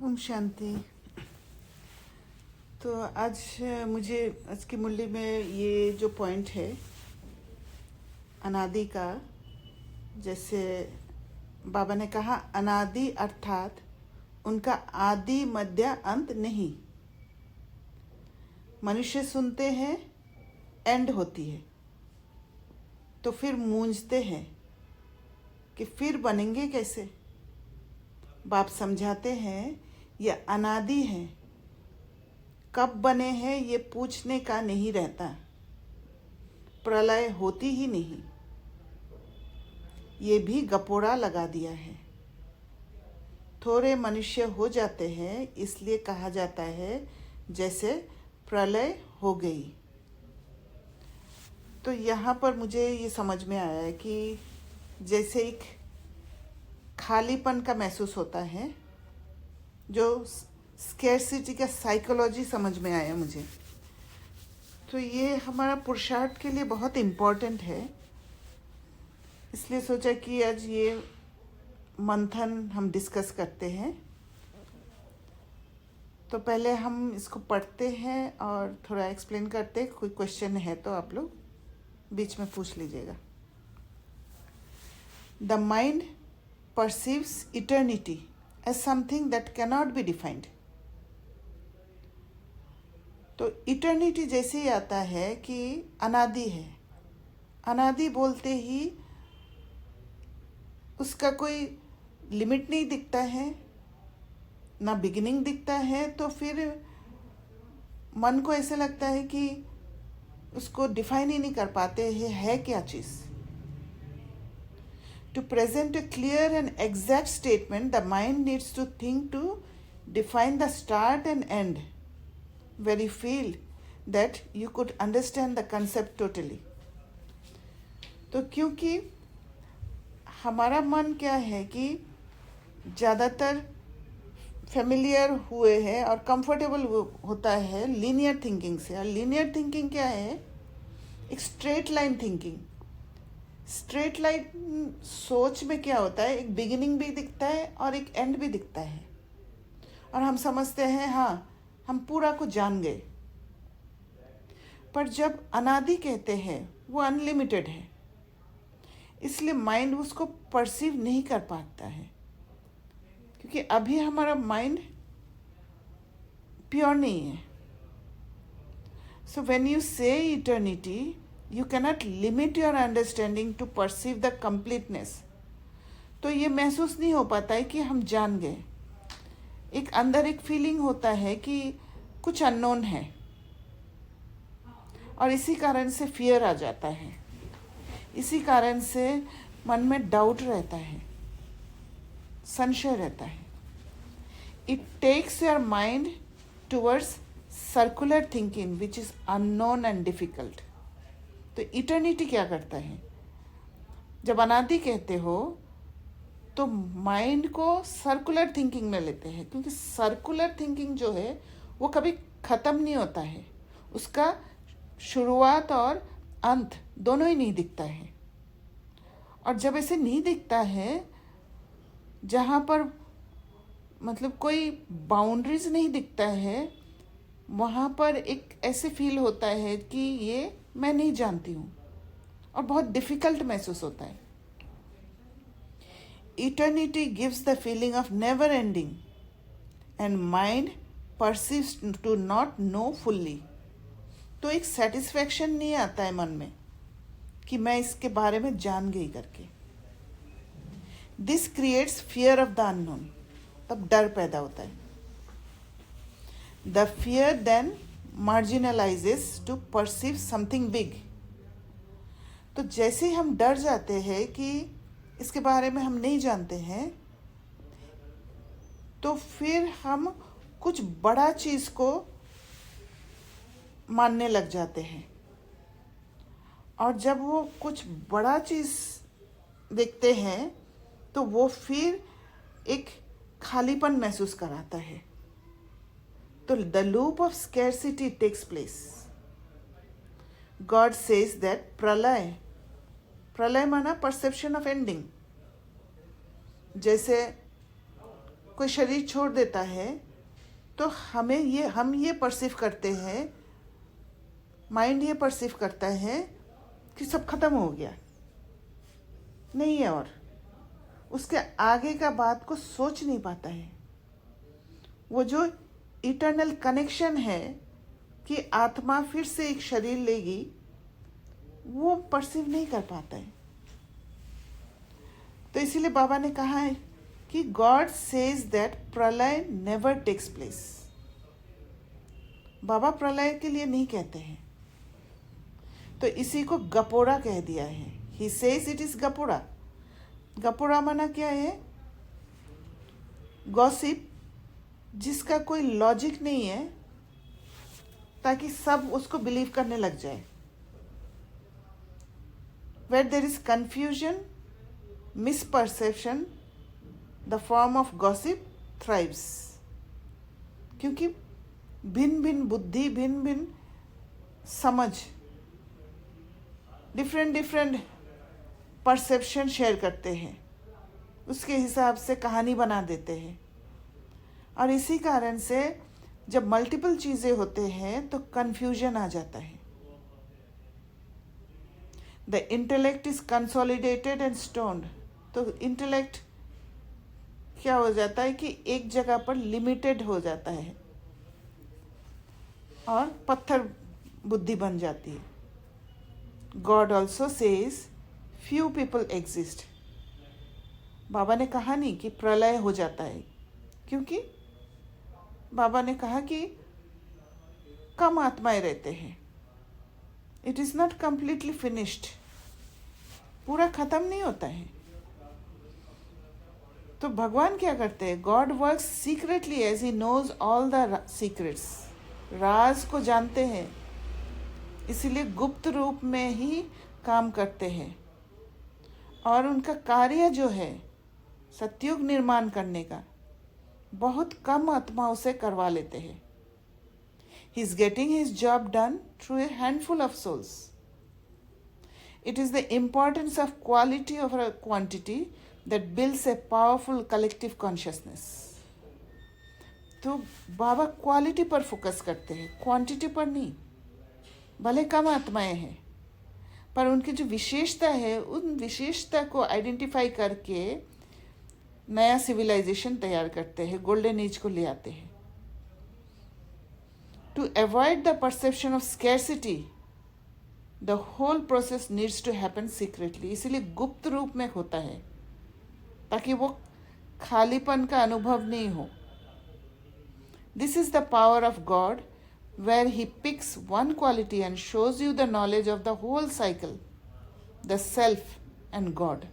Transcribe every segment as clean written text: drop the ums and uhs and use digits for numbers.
ओम शांति। तो आज मुझे आज की मुरली में ये जो पॉइंट है अनादि का, जैसे बाबा ने कहा अनादि अर्थात उनका आदि मध्य अंत नहीं। मनुष्य सुनते हैं एंड होती है तो फिर मूंझते हैं कि फिर बनेंगे कैसे। बाप समझाते हैं ये अनादि है, कब बने हैं ये पूछने का नहीं रहता, प्रलय होती ही नहीं, ये भी गपोड़ा लगा दिया है। थोड़े मनुष्य हो जाते हैं इसलिए कहा जाता है जैसे प्रलय हो गई। तो यहाँ पर मुझे ये समझ में आया है कि जैसे एक खालीपन का महसूस होता है, जो स्कैरसिटी का साइकोलॉजी समझ में आया मुझे। तो ये हमारा पुरुषार्थ के लिए बहुत इम्पोर्टेंट है, इसलिए सोचा कि आज ये मंथन हम डिस्कस करते हैं। तो पहले हम इसको पढ़ते हैं और थोड़ा एक्सप्लेन करते हैं। कोई क्वेश्चन है तो आप लोग बीच में पूछ लीजिएगा। The mind perceives eternity as something that cannot be defined। तो इटर्निटी जैसे ही आता है कि अनादि है, अनादि बोलते ही उसका कोई लिमिट नहीं दिखता है, ना बिगिनिंग दिखता है, तो फिर मन को ऐसे लगता है कि उसको डिफाइन ही नहीं कर पाते है क्या चीज़। To present a clear and exact statement, the mind needs to think to define the start and end, where you feel that you could understand the concept totally। तो क्योंकि हमारा मन क्या है कि ज़्यादातर फेमिलियर हुए हैं और कंफर्टेबल होता है लीनियर थिंकिंग से। और लीनियर थिंकिंग क्या है? एक straight line thinking. Straight line सोच में क्या होता है, एक बिगिनिंग भी दिखता है और एक एंड भी दिखता है, और हम समझते हैं हाँ हम पूरा को जान गए। पर जब अनादि कहते हैं वो अनलिमिटेड है, इसलिए माइंड उसको परसीव नहीं कर पाता है, क्योंकि अभी हमारा माइंड प्योर नहीं है। सो व्हेन यू से eternity, you cannot limit your understanding to perceive the completeness। तो ये महसूस नहीं हो पाता है कि हम जान गए। एक अंदर एक फीलिंग होता है कि कुछ अननोन है, और इसी कारण से फियर आ जाता है, इसी कारण से मन में डाउट रहता है, संशय रहता है। It takes your mind towards circular thinking which is unknown and difficult. तो इटर्निटी क्या करता है? जब अनादि कहते हो तो माइंड को सर्कुलर थिंकिंग में लेते हैं, क्योंकि सर्कुलर थिंकिंग जो है वो कभी ख़त्म नहीं होता है, उसका शुरुआत और अंत दोनों ही नहीं दिखता है। और जब ऐसे नहीं दिखता है, जहाँ पर मतलब कोई बाउंड्रीज नहीं दिखता है, वहाँ पर एक ऐसे फील होता है कि ये मैं नहीं जानती हूँ, और बहुत डिफ़िकल्ट महसूस होता है। Eternity gives the feeling of never ending and mind perceives to not know fully. तो एक सेटिस्फैक्शन नहीं आता है मन में कि मैं इसके बारे में जान गई करके। This creates fear of the unknown. तब डर पैदा होता है। The fear then marginalizes to perceive something big। तो जैसे ही हम डर जाते हैं कि इसके बारे में हम नहीं जानते हैं, तो फिर हम कुछ बड़ा चीज़ को मानने लग जाते हैं, और जब वो कुछ बड़ा चीज़ देखते हैं तो वो फिर एक खालीपन महसूस कराता है। तो the loop of scarcity takes place। God says that प्रलय माना perception of ending। जैसे कोई शरीर छोड़ देता है तो हम ये परसीव करते हैं, माइंड ये परसीव करता है कि सब खत्म हो गया, नहीं है, और उसके आगे का बात को सोच नहीं पाता है। वो जो इटर्नल कनेक्शन है कि आत्मा फिर से एक शरीर लेगी, वो परसीव नहीं कर पाता है। तो इसीलिए बाबा ने कहा है कि गॉड सेज दैट प्रलय नेवर टेक्स प्लेस। बाबा प्रलय के लिए नहीं कहते हैं, तो इसी को गपोड़ा कह दिया है। ही सेज इट इज गपोड़ा। गपोड़ा माना क्या है? गॉसिप, जिसका कोई लॉजिक नहीं है, ताकि सब उसको बिलीव करने लग जाए। Where there is confusion, misperception, the form of gossip thrives. क्योंकि भिन्न भिन्न बुद्धि, भिन्न भिन्न समझ, डिफरेंट परसेप्शन शेयर करते हैं, उसके हिसाब से कहानी बना देते हैं। और इसी कारण से जब मल्टीपल चीज़ें होते हैं तो कन्फ्यूजन आ जाता है। The intellect is consolidated and stoned. तो इंटेलेक्ट क्या हो जाता है कि एक जगह पर लिमिटेड हो जाता है और पत्थर बुद्धि बन जाती है। God also says few people exist. बाबा ने कहा नहीं कि प्रलय हो जाता है, क्योंकि बाबा ने कहा कि कम आत्माएं रहते हैं। It is not completely finished. पूरा खत्म नहीं होता है। तो भगवान क्या करते हैं? God works secretly as he knows all the secrets. राज को जानते हैं, इसीलिए गुप्त रूप में ही काम करते हैं। और उनका कार्य जो है सतयुग निर्माण करने का, बहुत कम आत्माओं से करवा लेते हैं। He is getting his job done through a handful of souls. It is the importance of quality over quantity that builds a powerful collective consciousness. तो बाबा क्वालिटी पर फोकस करते हैं, क्वांटिटी पर नहीं। भले कम आत्माएं हैं, पर उनकी जो विशेषता है, उन विशेषता को आइडेंटिफाई करके नया सिविलाइजेशन तैयार करते हैं, गोल्डन एज को ले आते हैं। To avoid the perception of scarcity, the whole process needs to happen secretly. इसीलिए गुप्त रूप में होता है, ताकि वो खालीपन का अनुभव नहीं हो। This is the power of God, where He picks one quality and shows you the knowledge of the whole cycle, the self and God.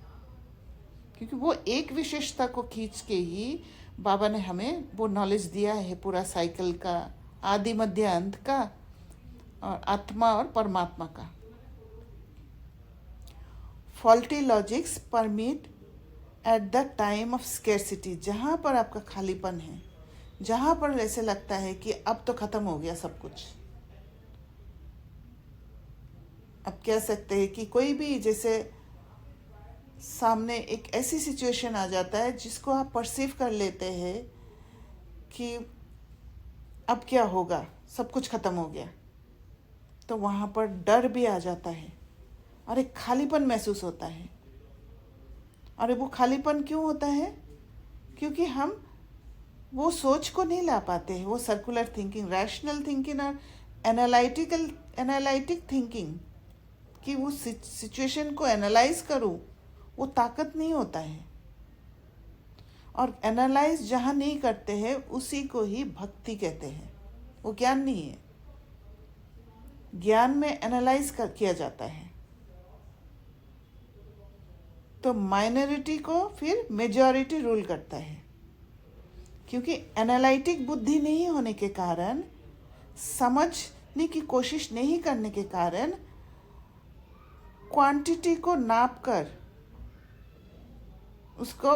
क्योंकि वो एक विशेषता को खींच के ही बाबा ने हमें वो नॉलेज दिया है, पूरा साइकिल का, आदि मध्य अंत का, और आत्मा और परमात्मा का। Faulty logics permit at the time of scarcity. जहाँ पर आपका खालीपन है, जहाँ पर ऐसे लगता है कि अब तो खत्म हो गया सब कुछ। अब कह सकते हैं कि कोई भी, जैसे सामने एक ऐसी सिचुएशन आ जाता है जिसको आप परसीव कर लेते हैं कि अब क्या होगा, सब कुछ खत्म हो गया, तो वहाँ पर डर भी आ जाता है और एक खालीपन महसूस होता है। और वो खालीपन क्यों होता है? क्योंकि हम वो सोच को नहीं ला पाते हैं, वो सर्कुलर थिंकिंग, रैशनल थिंकिंग और एनालिटिक थिंकिंग, कि वो सिचुएशन को एनालाइज करूँ, वो ताकत नहीं होता है। और एनालाइज जहाँ नहीं करते हैं उसी को ही भक्ति कहते हैं, वो ज्ञान नहीं है। ज्ञान में एनालाइज किया जाता है, तो माइनॉरिटी को फिर मेजॉरिटी रूल करता है। क्योंकि एनालिटिक बुद्धि नहीं होने के कारण, समझने की कोशिश नहीं करने के कारण, क्वांटिटी को नाप कर उसको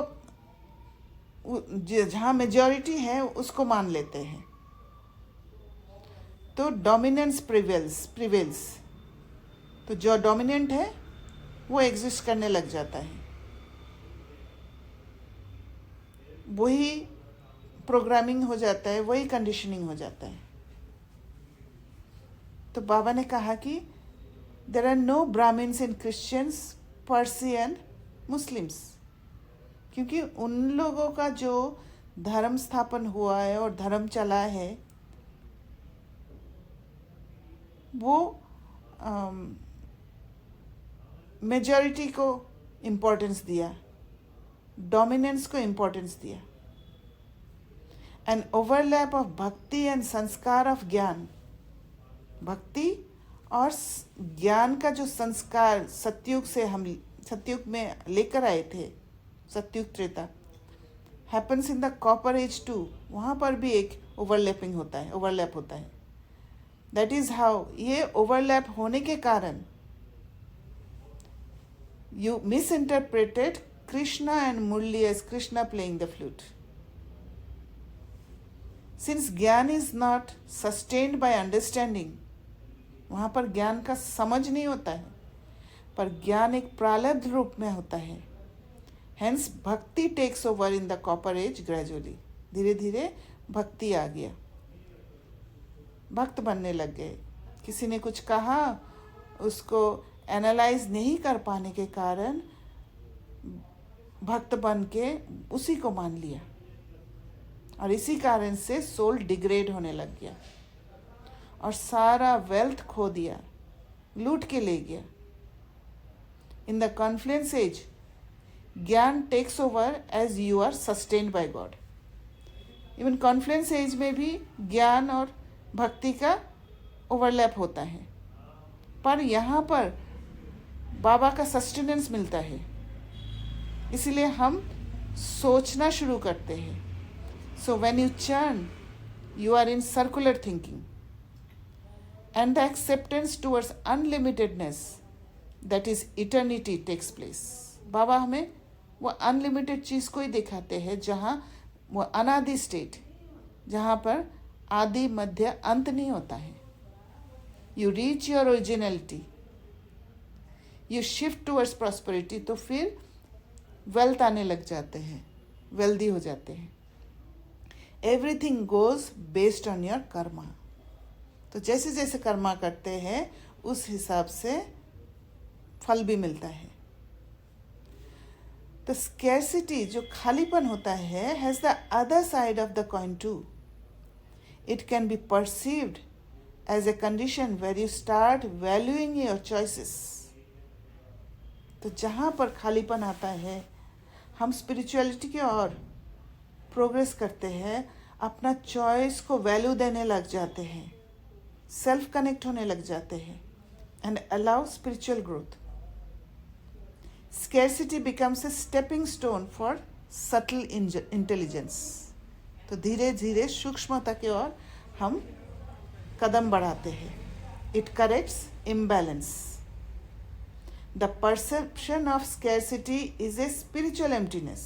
जहाँ मेजॉरिटी है उसको मान लेते हैं, तो डोमिनेंस प्रिवेल्स। तो जो डोमिनेंट है वो एग्जिस्ट करने लग जाता है। वही प्रोग्रामिंग हो जाता है, वही कंडीशनिंग हो जाता है। तो बाबा ने कहा कि there are no Brahmins and Christians, Parsi and Muslims, क्योंकि उन लोगों का जो धर्म स्थापन हुआ है और धर्म चला है वो मेजॉरिटी को इम्पोर्टेंस दिया, डोमिनेंस को इम्पोर्टेंस दिया। N overlap of bhakti and sanskar of ज्ञान, भक्ति और ज्ञान का जो संस्कार सतयुग से हम सतयुग में लेकर आए थे, Satyuga Treta, happens in the copper age too, वहाँ पर भी एक ओवरलैपिंग होता है, ओवरलैप होता है। दैट इज हाउ, ये ओवरलैप होने के कारण you misinterpreted Krishna and Murli as Krishna playing the flute. Since ज्ञान is not sustained by understanding, वहाँ पर ज्ञान का समझ नहीं होता है, पर ज्ञान एक प्रालब्ध रूप में होता है। Hence भक्ति takes over in the copper age gradually. धीरे धीरे भक्ति आ गया, भक्त बनने लग गए। किसी ने कुछ कहा, उसको एनालाइज नहीं कर पाने के कारण भक्त बन के उसी को मान लिया, और इसी कारण से सोल डिग्रेड होने लग गया और सारा वेल्थ खो दिया, लूट के ले गया। In the confluence age gyan takes over as you are sustained by God. Even confluence age में भी ज्ञान और भक्ति का ओवरलैप होता है, पर यहाँ पर बाबा का सस्टेनेंस मिलता है, इसलिए हम सोचना शुरू करते हैं। So when you churn, you are in circular thinking and the acceptance towards unlimitedness, that is eternity takes place. Baba हमें वो अनलिमिटेड चीज़ को ही दिखाते हैं, जहाँ वो अनादि स्टेट, जहाँ पर आदि मध्य अंत नहीं होता है। You reach your originality, you shift towards prosperity, तो फिर वेल्थ आने लग जाते हैं, वेल्दी हो जाते हैं। Everything goes based on your Karma. तो जैसे जैसे कर्मा करते हैं उस हिसाब से फल भी मिलता है। तो स्कैरसिटी, जो खालीपन होता है, has the other side of the coin too. It can be perceived as a condition where you start valuing your choices. तो जहाँ पर खालीपन आता है, हम स्पिरिचुअलिटी की ओर प्रोग्रेस करते हैं, अपना चॉइस को वैल्यू देने लग जाते हैं, सेल्फ कनेक्ट होने लग जाते हैं, and allow spiritual growth. Scarcity becomes a stepping stone for subtle intelligence. तो धीरे धीरे सूक्ष्मता की ओर हम कदम बढ़ाते हैं। It corrects imbalance. The perception of scarcity is a spiritual emptiness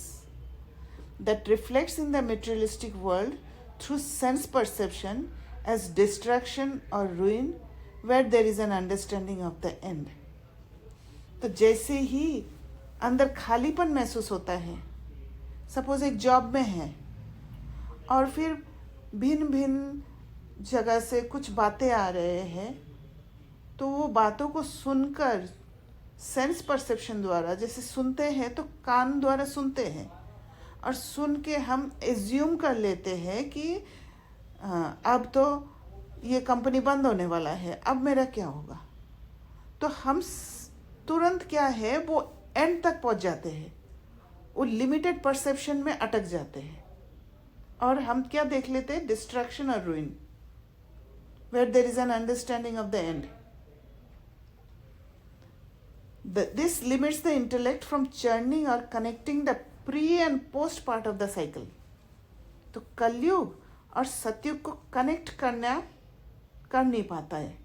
that reflects in the materialistic world through sense perception as destruction or ruin, where there is an understanding of the end. तो जैसे ही अंदर खालीपन महसूस होता है, suppose एक job में है और फिर भिन्न भिन्न जगह से कुछ बातें आ रहे हैं, तो वो बातों को सुनकर सेंस परसेप्शन द्वारा, जैसे सुनते हैं तो कान द्वारा सुनते हैं और सुन के हम एज्यूम कर लेते हैं कि अब तो ये कंपनी बंद होने वाला है, अब मेरा क्या होगा। तो हम तुरंत क्या है, वो एंड तक पहुंच जाते हैं, वो लिमिटेड परसेप्शन में अटक जाते हैं और हम क्या देख लेते हैं, डिस्ट्रक्शन और ruin, where there is an understanding of the end. This limits the intellect from churning or connecting the pre and post part of the cycle. तो कलयुग और सतयुग को कनेक्ट कर नहीं पाता है,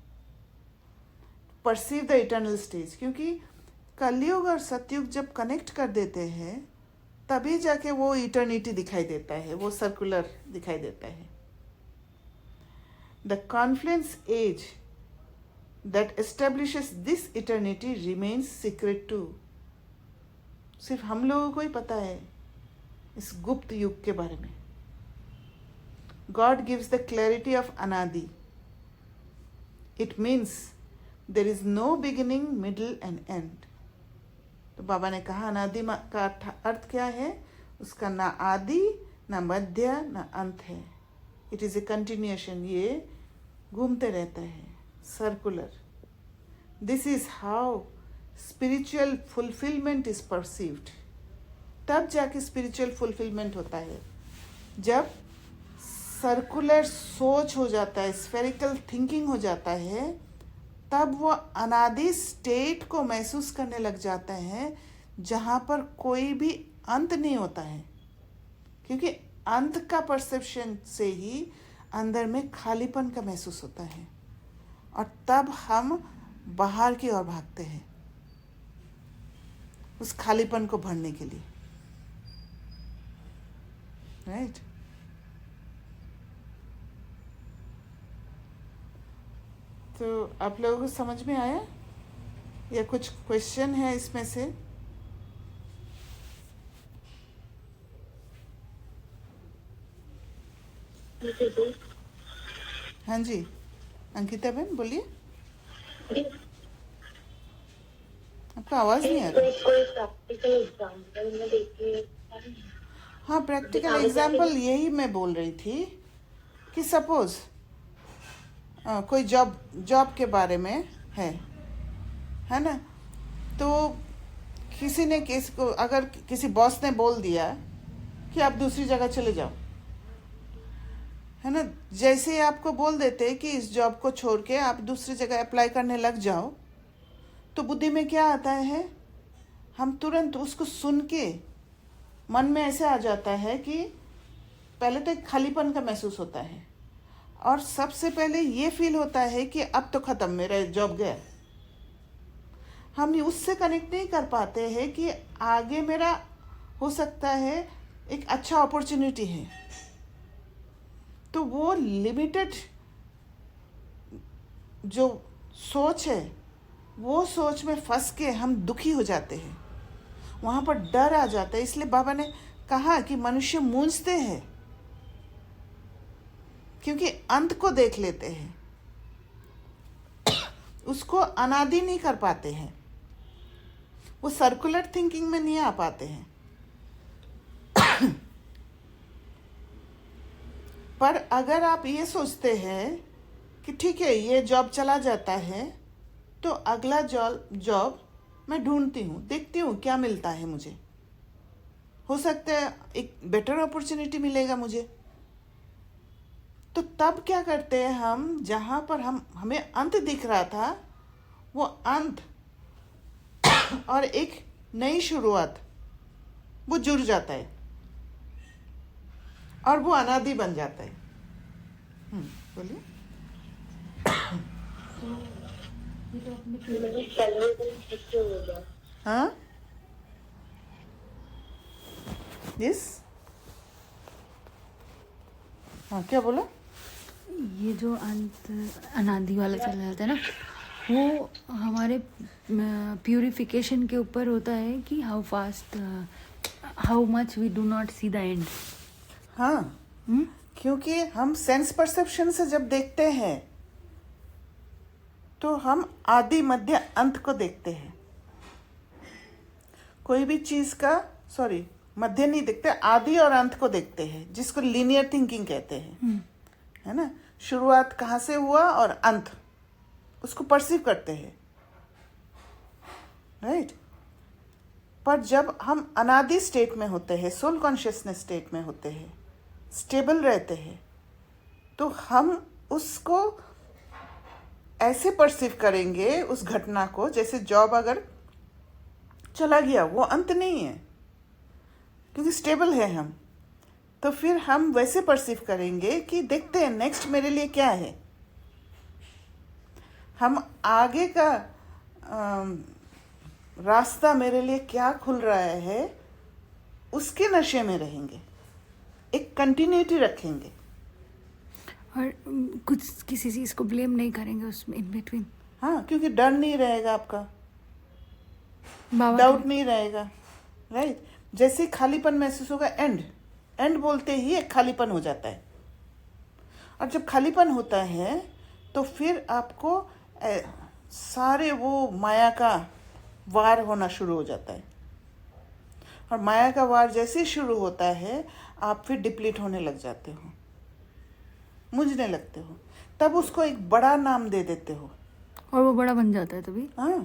परसीव द इटर्नल स्टेज, क्योंकि कलयुग और सतयुग जब कनेक्ट कर देते हैं तभी जाके वो इटर्निटी दिखाई देता है, वो सर्कुलर दिखाई देता है। The confluence age that establishes this eternity remains secret too. सिर्फ हम लोगों को ही पता है इस गुप्त युग के बारे में। God gives the clarity of Anadi. It means there is no beginning, middle and end. तो बाबा ने कहा अनादि का अर्थ क्या है? उसका ना आदि, ना मध्य, ना अंत है. It is a continuation. ये घूमते रहता है, circular. This is how spiritual fulfilment is perceived. तब जाके स्पिरिचुअल फुलफिलमेंट होता है जब सर्कुलर सोच हो जाता है, स्फेरिकल थिंकिंग हो जाता है, तब वो अनादि स्टेट को महसूस करने लग जाता है जहाँ पर कोई भी अंत नहीं होता है. क्योंकि अंत का परसेप्शन से ही अंदर में खालीपन का महसूस होता है और तब हम बाहर की ओर भागते हैं उस खालीपन को भरने के लिए. राइट? तो आप लोगों को समझ में आया या कुछ क्वेश्चन है इसमें से? हाँ जी, अंकिता बहन बोलिए. आपका आवाज नहीं आ रहा. हाँ, प्रैक्टिकल एग्जाम्पल यही मैं बोल रही थी कि सपोज कोई जॉब के बारे में है ना. तो किसी ने को अगर किसी बॉस ने बोल दिया कि आप दूसरी जगह चले जाओ, है ना. जैसे ही आपको बोल देते कि इस जॉब को छोड़ के आप दूसरी जगह अप्लाई करने लग जाओ, तो बुद्धि में क्या आता है? हम तुरंत उसको सुन के मन में ऐसे आ जाता है कि पहले तो एक खालीपन का महसूस होता है और सबसे पहले ये फील होता है कि अब तो ख़त्म, मेरा जॉब गया. हम उससे कनेक्ट नहीं कर पाते हैं कि आगे मेरा हो सकता है एक अच्छा अपॉर्चुनिटी है. तो वो लिमिटेड जो सोच है, वो सोच में फंस के हम दुखी हो जाते हैं, वहाँ पर डर आ जाता है. इसलिए बाबा ने कहा कि मनुष्य मूंझते हैं क्योंकि अंत को देख लेते हैं, उसको अनादि नहीं कर पाते हैं, वो सर्कुलर थिंकिंग में नहीं आ पाते हैं. पर अगर आप ये सोचते हैं कि ठीक है ये जॉब चला जाता है, तो अगला जॉब मैं ढूंढती हूँ, देखती हूँ क्या मिलता है मुझे, हो सकता है एक बेटर अपॉर्चुनिटी मिलेगा मुझे. तो तब क्या करते हैं हम, जहाँ पर हमें अंत दिख रहा था, वो अंत और एक नई शुरुआत वो जुड़ जाता है और वो अनादि बन जाता है. बोलिए. हाँ, यस. हाँ, क्या बोला? ये जो अंत अनादि वाला चला जाता है ना, वो हमारे प्यूरिफिकेशन के ऊपर होता है कि how much we do not see the end. हाँ, क्योंकि हम सेंस परसेप्शन से जब देखते हैं तो हम आदि मध्य अंत को देखते हैं. कोई भी चीज़ का मध्य नहीं देखते, आदि और अंत को देखते हैं, जिसको लीनियर थिंकिंग कहते हैं. है ना. शुरुआत कहाँ से हुआ और अंत उसको परसीव करते हैं. राइट. पर जब हम अनादि स्टेट में होते हैं, सोल कॉन्शियसनेस स्टेट में होते हैं, स्टेबल रहते हैं, तो हम उसको ऐसे परसीव करेंगे उस घटना को, जैसे जॉब अगर चला गया वो अंत नहीं है, क्योंकि स्टेबल है हम. तो फिर हम वैसे परसीव करेंगे कि देखते हैं नेक्स्ट मेरे लिए क्या है. हम आगे का रास्ता मेरे लिए क्या खुल रहा है उसके नशे में रहेंगे, एक कंटिन्यूटी रखेंगे और कुछ किसी चीज़ को ब्लेम नहीं करेंगे उसमें इन बिटवीन. हाँ, क्योंकि डर नहीं रहेगा आपका, डाउट नहीं रहेगा. राइट. जैसे खालीपन महसूस होगा, एंड बोलते ही एक खालीपन हो जाता है. और जब खालीपन होता है तो फिर आपको सारे वो माया का वार होना शुरू हो जाता है, और माया का वार जैसे ही शुरू होता है आप फिर डिप्लीट होने लग जाते हो, मुझने लगते हो, तब उसको एक बड़ा नाम दे देते हो और वो बड़ा बन जाता है तभी। हाँ,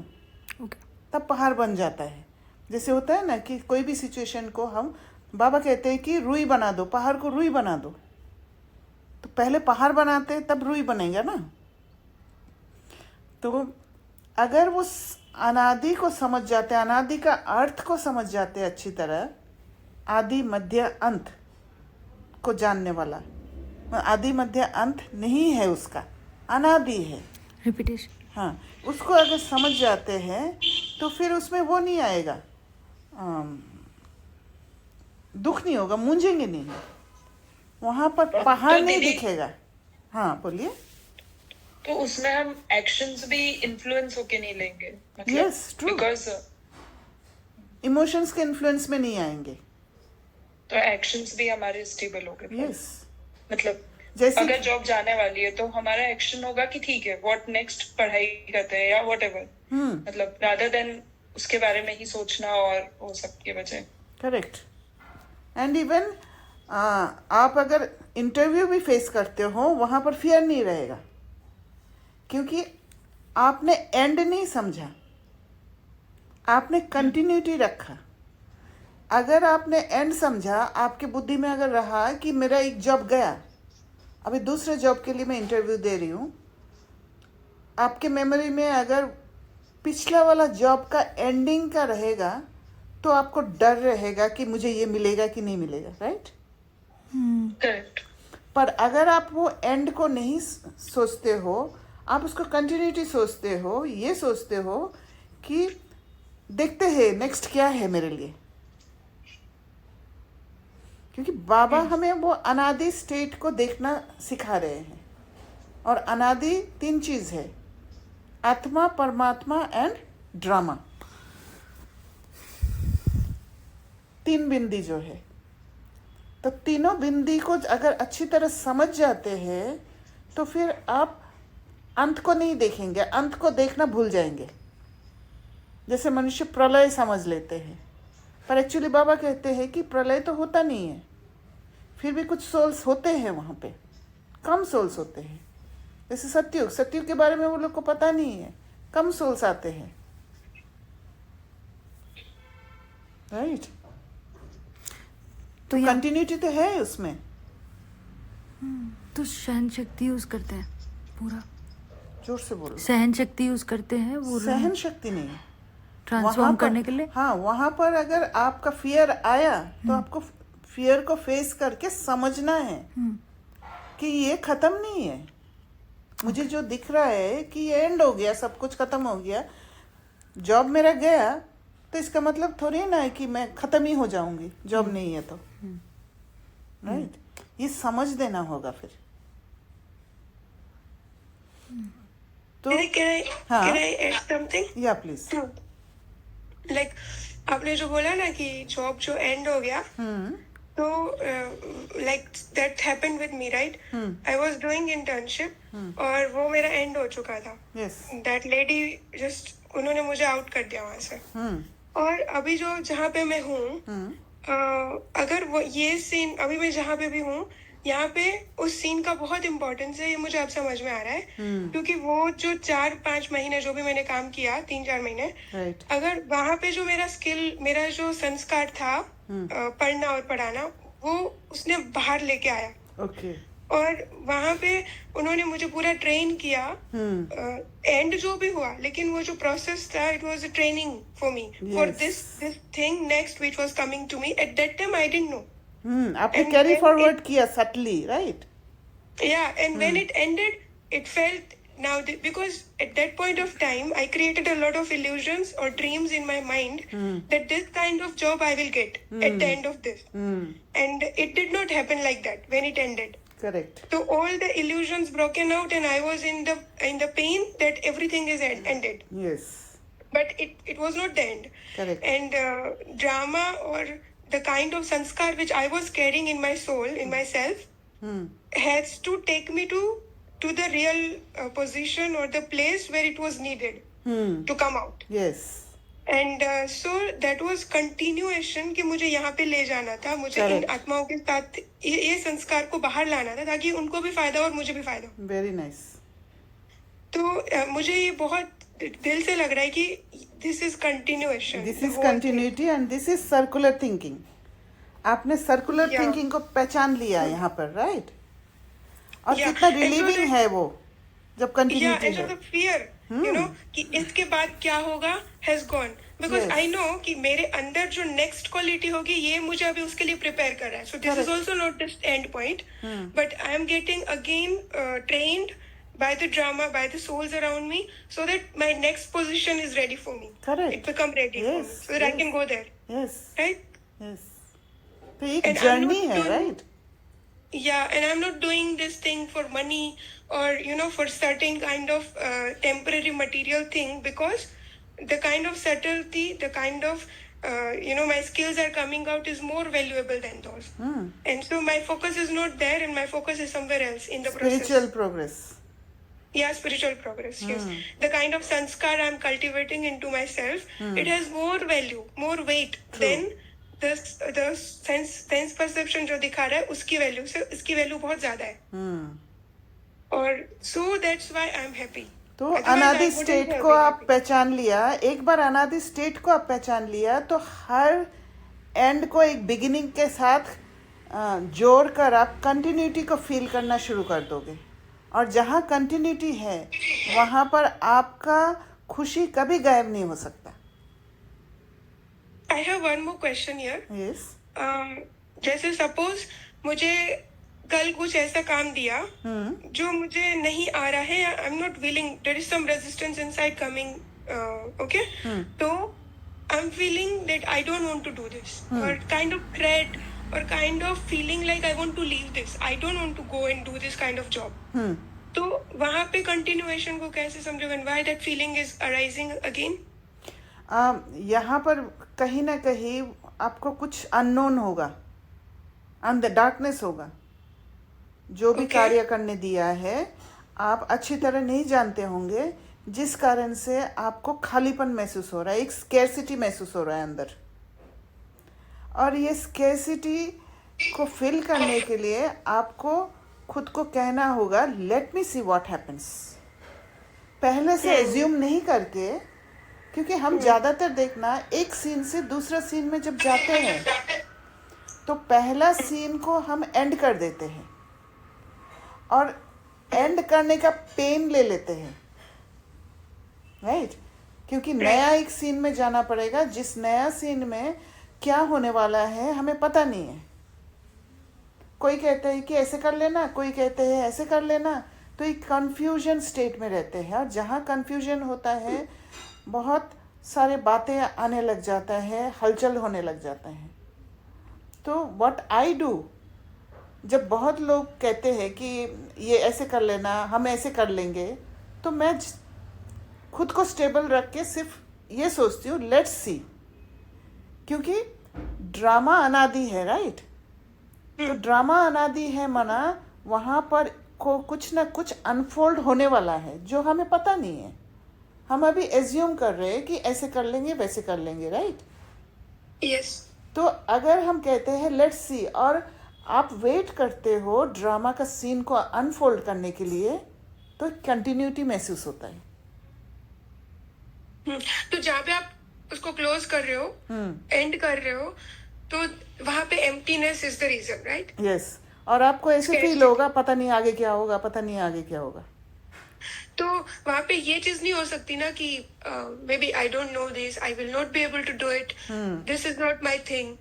ओके। तब पहाड़ बन जाता है। जैसे होता है ना कि कोई भी सिचुएशन को हम, बाबा कहते हैं कि रुई बना दो, पहाड़ को रुई बना दो, तो पहले पहाड़ बनाते हैं तब रुई बनेगा ना। तो अगर वो अनादि को समझ जाते, अनादि का अर्थ को समझ जाते अच्छी तरह, आदि मध्य अंत को जानने वाला, आदि मध्य अंत नहीं है उसका, अनादि है, रिपीटेशन। हाँ, उसको अगर समझ जाते हैं तो फिर उसमें वो नहीं आएगा, दुख नहीं होगा, मूंझेंगे नहीं, वहां पर पहाड़ तो नहीं दीदी, दिखेगा। हाँ बोलिए। तो उसमें हम एक्शंस भी इन्फ्लुएंस होके नहीं लेंगे, मतलब Yes, true. बिकॉज इमोशंस के इन्फ्लुएंस में नहीं आएंगे। तो एक्शंस भी हमारे स्टेबल हो गए। यस, मतलब जैसे अगर जॉब जाने वाली है तो हमारा एक्शन होगा कि ठीक है व्हाट नेक्स्ट, पढ़ाई करते हैं या व्हाट एवर, मतलब रादर देन उसके बारे में ही सोचना और वो सब की वजह। करेक्ट। एंड इवन आप अगर इंटरव्यू भी फेस करते हो वहां पर फियर नहीं रहेगा, क्योंकि आपने एंड नहीं समझा, आपने कंटिन्यूटी रखा। अगर आपने एंड समझा, आपके बुद्धि में अगर रहा कि मेरा एक जॉब गया, अभी दूसरे जॉब के लिए मैं इंटरव्यू दे रही हूँ, आपके मेमोरी में अगर पिछला वाला जॉब का एंडिंग का रहेगा तो आपको डर रहेगा कि मुझे ये मिलेगा कि नहीं मिलेगा, राइट? करेक्ट। पर अगर आप वो एंड को नहीं सोचते हो, आप उसको कंटिन्यूटी सोचते हो, ये सोचते हो कि देखते हैं नेक्स्ट क्या है मेरे लिए, क्योंकि बाबा हमें वो अनादि स्टेट को देखना सिखा रहे हैं। और अनादि 3 चीज है, आत्मा, परमात्मा एंड ड्रामा, 3 बिंदी जो है। तो तीनों बिंदी को अगर अच्छी तरह समझ जाते हैं तो फिर आप अंत को नहीं देखेंगे, अंत को देखना भूल जाएंगे। जैसे मनुष्य प्रलय समझ लेते हैं, पर एक्चुअली बाबा कहते हैं कि प्रलय तो होता नहीं है, फिर भी कुछ सोल्स होते हैं वहाँ पे, कम सोल्स होते हैं। जैसे सतयुग, सतयुग के बारे में वो लोग को पता नहीं है, कम सोल्स आते हैं, राइट? तो कंटिन्यूटी तो है उसमें। तो सहन शक्ति यूज करते हैं पूरा, जोर से बोलो। सहन शक्ति यूज करते हैं वो सहन शक्ति नहीं, ट्रांसफॉर्म वहाँ पर- करने के लिए। हाँ, वहां पर अगर आपका फियर आया तो आपको फियर को फेस करके समझना है कि ये खत्म नहीं है, मुझे जो दिख रहा है कि ये एंड हो गया, सब कुछ खत्म हो गया, जॉब मेरा गया, तो इसका मतलब थोड़ी ना है कि मैं खत्म ही हो जाऊंगी, जॉब नहीं है तो, राइट? ये समझ देना होगा फिर। तो हाँ, can I add something? या प्लीज। Like आपने जो बोला ना कि जॉब जो एंड हो गया, तो like that happened with me, right? I was doing internship और वो मेरा एंड हो चुका था। यस। That lady just उन्होंने मुझे आउट कर दिया वहां से। और अभी जो जहाँ पे मैं हूँ, अगर वो ये सीन अभी मैं जहाँ पे भी हूँ, यहाँ पे उस सीन का बहुत इम्पोर्टेंस है, ये मुझे अब समझ में आ रहा है। क्योंकि वो जो 4-5 महीने जो भी मैंने काम किया, 3-4 महीने, राइट। अगर वहां पे जो मेरा स्किल, मेरा जो संस्कार था पढ़ना और पढ़ाना, वो उसने बाहर लेके आया। ओके। और वहां पे उन्होंने मुझे पूरा ट्रेन किया। एंड जो भी हुआ, लेकिन वो जो प्रोसेस था, it was a training for me for this thing next which was coming to me. At that time I didn't know. आपने And कैरी when फॉरवर्ड किया subtly, right? Yeah, and when it ended, it felt because at that point of time, I created a lot of illusions or dreams in my mind that this kind of job I will get at the end of this. And it did not happen like that when it ended. Correct. So all the illusions broken out, and I was in the pain that everything is ended. Yes. But it was not the end. Correct. And drama or the kind of sanskar which I was carrying in my soul, in myself, has to take me to the real position or the place where it was needed to come out. Yes. And so that was continuation कि मुझे यहाँ पे ले जाना था, मुझे इन Correct. आत्माओं के साथ ये संस्कार को बाहर लाना था ताकि उनको भी फायदा और मुझे भी फायदा हो। Very nice. तो मुझे ये बहुत दिल से लग रहा है कि this is continuation, this is continuity and this is circular thinking. आपने सर्कुलर Yeah. थिंकिंग को पहचान लिया यहाँ पर, राइट? और Yeah. कितना And so रिलीविंग that- है वो जब या कंटिन्यूटी एंड है. द फियर यू नो कि इसके बाद क्या होगा has gone, because Yes. I know कि मेरे अंदर जो नेक्स्ट क्वालिटी होगी ये मुझे अभी उसके लिए प्रिपेयर कर रहा है. So this is Correct. Also not this end point, but I am getting again trained by the drama, by the souls around me, so that my next position is ready for me. Correct. It become ready for me, Yes, so that I yes. can go there, yes right? Yes. तो एक And I'm journey not है, doing- right? Yeah, and I'm not doing this thing for money or for certain kind of temporary material thing, because the kind of subtlety, the kind of my skills are coming out is more valuable than those. And so my focus is not there, and my focus is somewhere else in the process. Spiritual progress. Yeah, spiritual progress. Yes, the kind of sanskar I'm cultivating into myself, it has more value, more weight than the sense perception जो दिखा रहा है उसकी value से इसकी value बहुत ज्यादा है. और so that's why I'm happy. तो Otherwise, I अनादि wouldn't स्टेट have को been आप happy. पहचान लिया. एक बार अनादि स्टेट को आप पहचान लिया तो हर एंड को एक बिगिनिंग के साथ जोड़कर आप कंटिन्यूटी को फील करना शुरू कर दोगे. और जहाँ कंटिन्यूटी है वहाँ पर आपका खुशी कभी गायब नहीं हो सकता. I have one more question here. Yes. जैसे सपोज मुझे कल कुछ ऐसा काम दिया जो मुझे नहीं आ रहा है, I am not willing, there is some resistance inside coming, okay, तो I am feeling that I don't want to do this, और kind of dread or kind of feeling like I want to leave this, I don't want to go and do this kind of job. तो वहाँ पे continuation को कैसे समझोगे, and why that feeling is arising again? यहाँ पर कहीं ना कहीं आपको कुछ अननोन होगा, अंदर डार्कनेस होगा. जो भी Okay. कार्य करने दिया है आप अच्छी तरह नहीं जानते होंगे, जिस कारण से आपको खालीपन महसूस हो रहा है, एक स्केर्सिटी महसूस हो रहा है अंदर. और ये स्केर्सिटी को फिल करने के लिए आपको खुद को कहना होगा, late me see what happens. पहले से एज्यूम नहीं करके, क्योंकि हम ज़्यादातर देखना एक सीन से दूसरा सीन में जब जाते हैं तो पहला सीन को हम एंड कर देते हैं और एंड करने का पेन ले लेते हैं, राइट? क्योंकि नया एक सीन में जाना पड़ेगा, जिस नया सीन में क्या होने वाला है हमें पता नहीं है. कोई कहते हैं कि ऐसे कर लेना, कोई कहते हैं ऐसे कर लेना, तो एक कंफ्यूजन स्टेट में रहते हैं. और जहाँ कंफ्यूजन होता है बहुत सारे बातें आने लग जाता है, हलचल होने लग जाता है. तो व्हाट आई डू, जब बहुत लोग कहते हैं कि ये ऐसे कर लेना, हम ऐसे कर लेंगे, तो मैं खुद को स्टेबल रख के सिर्फ ये सोचती हूँ, लेट्स सी. क्योंकि ड्रामा अनादि है, राइट? तो ड्रामा अनादि है मना वहाँ पर को कुछ ना कुछ अनफोल्ड होने वाला है जो हमें पता नहीं है. हम अभी एज्यूम कर रहे हैं कि ऐसे कर लेंगे, वैसे कर लेंगे, राइट? Yes. तो अगर हम कहते हैं लेट्स सी और आप वेट करते हो ड्रामा का सीन को अनफोल्ड करने के लिए, तो कंटिन्यूटी महसूस होता है. तो जहाँ पे आप उसको क्लोज कर रहे हो, एंड कर रहे हो, तो वहाँ पे emptiness is the reason, right? Yes. और आपको ऐसे फील होगा, पता नहीं आगे क्या होगा, पता नहीं आगे क्या होगा. तो वहाँ पे ये चीज नहीं हो सकती ना कि maybe I don't know this, I will not be able to do it, this is not my thing,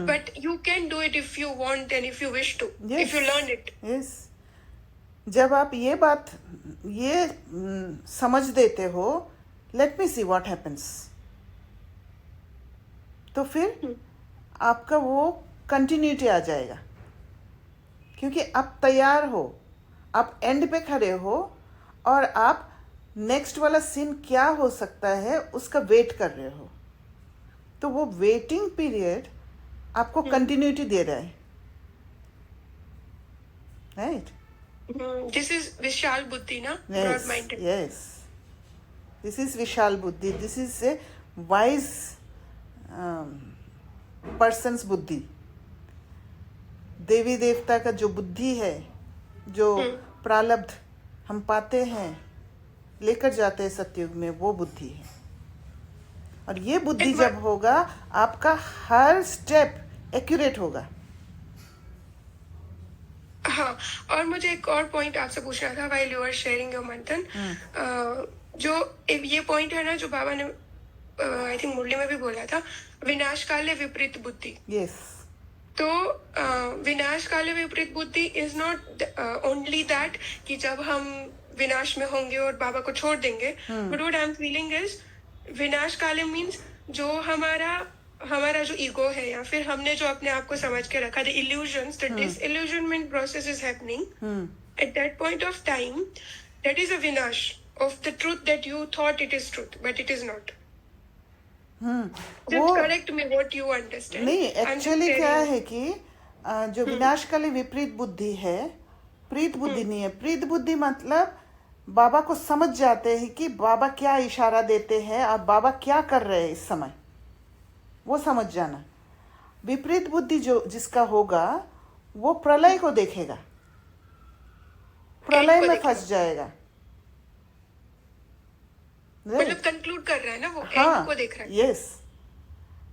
but you can do it if you want and if you wish to, if you learn it. Yes. जब आप ये बात समझ देते हो, let me see what happens, तो फिर आपका वो कंटिन्यूटी आ जाएगा. क्योंकि आप तैयार हो, आप एंड पे खड़े हो और आप नेक्स्ट वाला सीन क्या हो सकता है उसका वेट कर रहे हो. तो वो वेटिंग पीरियड आपको कंटिन्यूटी दे रहा है. right? This is Vishal Buddhi, na? Broad minded. Yes. This is Vishal Buddhi. This is a wise person's बुद्धि. देवी देवता का जो बुद्धि है, जो प्रारब्ध हम पाते हैं, लेकर जाते हैं सतयुग में, वो बुद्धि है. और ये बुद्धि जब होगा, आपका हर स्टेप एक्यूरेट होगा. हाँ, और मुझे एक और पॉइंट आपसे पूछना था while you were sharing your मंथन. जो ये पॉइंट है ना, जो बाबा ने आई थिंक मुरली में भी बोला था, विनाश काले विपरीत बुद्धि. यस. तो विनाश काले विपरीत बुद्धि इज नॉट ओनली दैट कि जब हम विनाश में होंगे और बाबा को छोड़ देंगे, but what I am feeling is विनाश काले मीन्स जो हमारा जो ईगो है, या फिर हमने जो अपने आप को समझ के रखा, the illusions, the disillusionment process is happening at that point of time. That is a vinash of the truth that you thought it is truth, but it is not. Just correct me what you understand. नहीं, actually क्या है कि जो विनाशकाली विपरीत बुद्धि है, प्रीत बुद्धि नहीं है. प्रीत बुद्धि मतलब बाबा को समझ जाते हैं कि बाबा क्या इशारा देते हैं और बाबा क्या कर रहे हैं इस समय, वो समझ जाना. विपरीत बुद्धि जो जिसका होगा, वो प्रलय को देखेगा, प्रलय में फंस जाएगा. मतलब कंक्लूड कर रहा है ना, वो एंड को देख रहा है. यस.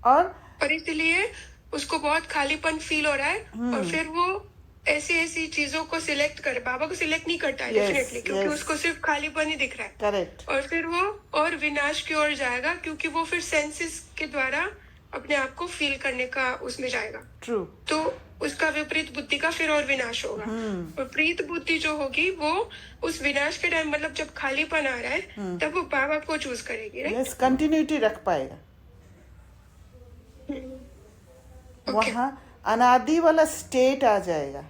और इसलिए उसको बहुत खालीपन फील हो रहा है, और फिर वो ऐसी चीजों को सिलेक्ट कर, बाबा को सिलेक्ट नहीं करता है डेफिनेटली, क्योंकि उसको सिर्फ खालीपन ही दिख रहा है. करेक्ट. और फिर वो और विनाश की ओर जाएगा, क्योंकि वो फिर सेंसेस के द्वारा अपने आप को फील करने का उसमें जाएगा. ट्रू. तो उसका विपरीत बुद्धि का फिर और विनाश होगा. और प्रीत बुद्धि जो होगी, वो उस विनाश के टाइम, मतलब जब खालीपन आ रहा है, तब वो बाबा को चूज करेगी. राइट. यस, कंटिन्यूटी रख पाएगा. वहाँ अनादि वाला स्टेट आ जाएगा,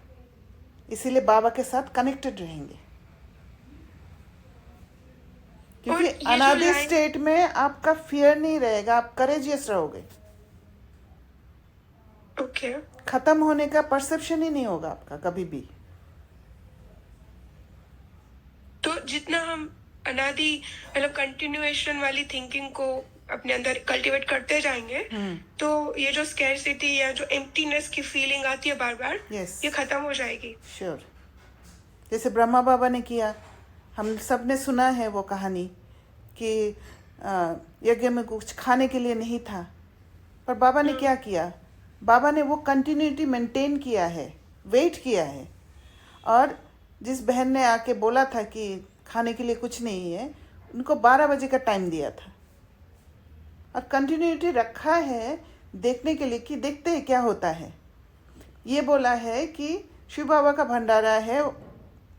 इसीलिए बाबा के साथ कनेक्टेड रहेंगे. क्योंकि अनादि स्टेट में आपका फियर नहीं रहेगा, आप करेजियस रहोगे. ओके. खत्म होने का परसेप्शन ही नहीं होगा आपका कभी भी. तो जितना हम अनादि मतलब कंटिन्यूएशन वाली थिंकिंग को अपने अंदर कल्टीवेट करते जाएंगे, तो ये जो स्कैरसिटी या जो एम्प्टीनेस की फीलिंग आती है बार बार, ये खत्म हो जाएगी. श्योर. जैसे ब्रह्मा बाबा ने किया, हम सब ने सुना है वो कहानी कि यज्ञ में कुछ खाने के लिए नहीं था, पर बाबा ने क्या किया, बाबा ने वो कंटिन्यूटी मेंटेन किया है, वेट किया है. और जिस बहन ने आके बोला था कि खाने के लिए कुछ नहीं है, उनको 12 बजे का टाइम दिया था, और कंटिन्यूटी रखा है देखने के लिए कि देखते हैं क्या होता है. ये बोला है कि शिव बाबा का भंडारा है,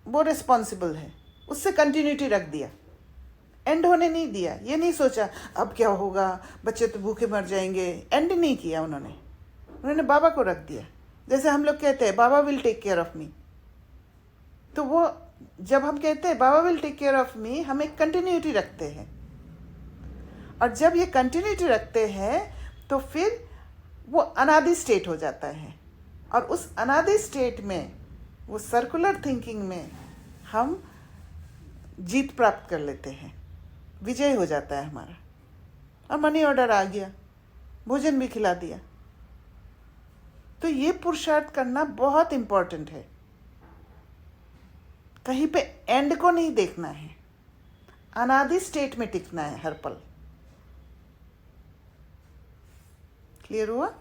वो रिस्पॉन्सिबल है, उससे कंटिन्यूटी रख दिया, एंड होने नहीं दिया. ये नहीं सोचा अब क्या होगा, बच्चे तो भूखे मर जाएंगे, एंड नहीं किया उन्होंने बाबा को रख दिया. जैसे हम लोग कहते हैं Baba will take care of me, तो वो जब हम कहते हैं Baba will take care of me, हम एक कंटिन्यूटी रखते हैं. और जब ये कंटिन्यूटी रखते हैं तो फिर वो अनादि स्टेट हो जाता है, और उस अनादि स्टेट में, वो सर्कुलर थिंकिंग में हम जीत प्राप्त कर लेते हैं, विजय हो जाता है हमारा. और मनी ऑर्डर आ गया, भोजन भी खिला दिया. तो ये पुरुषार्थ करना बहुत इम्पोर्टेंट है. कहीं पे एंड को नहीं देखना है, अनादि स्टेट में टिकना है हर पल. क्लियर हुआ?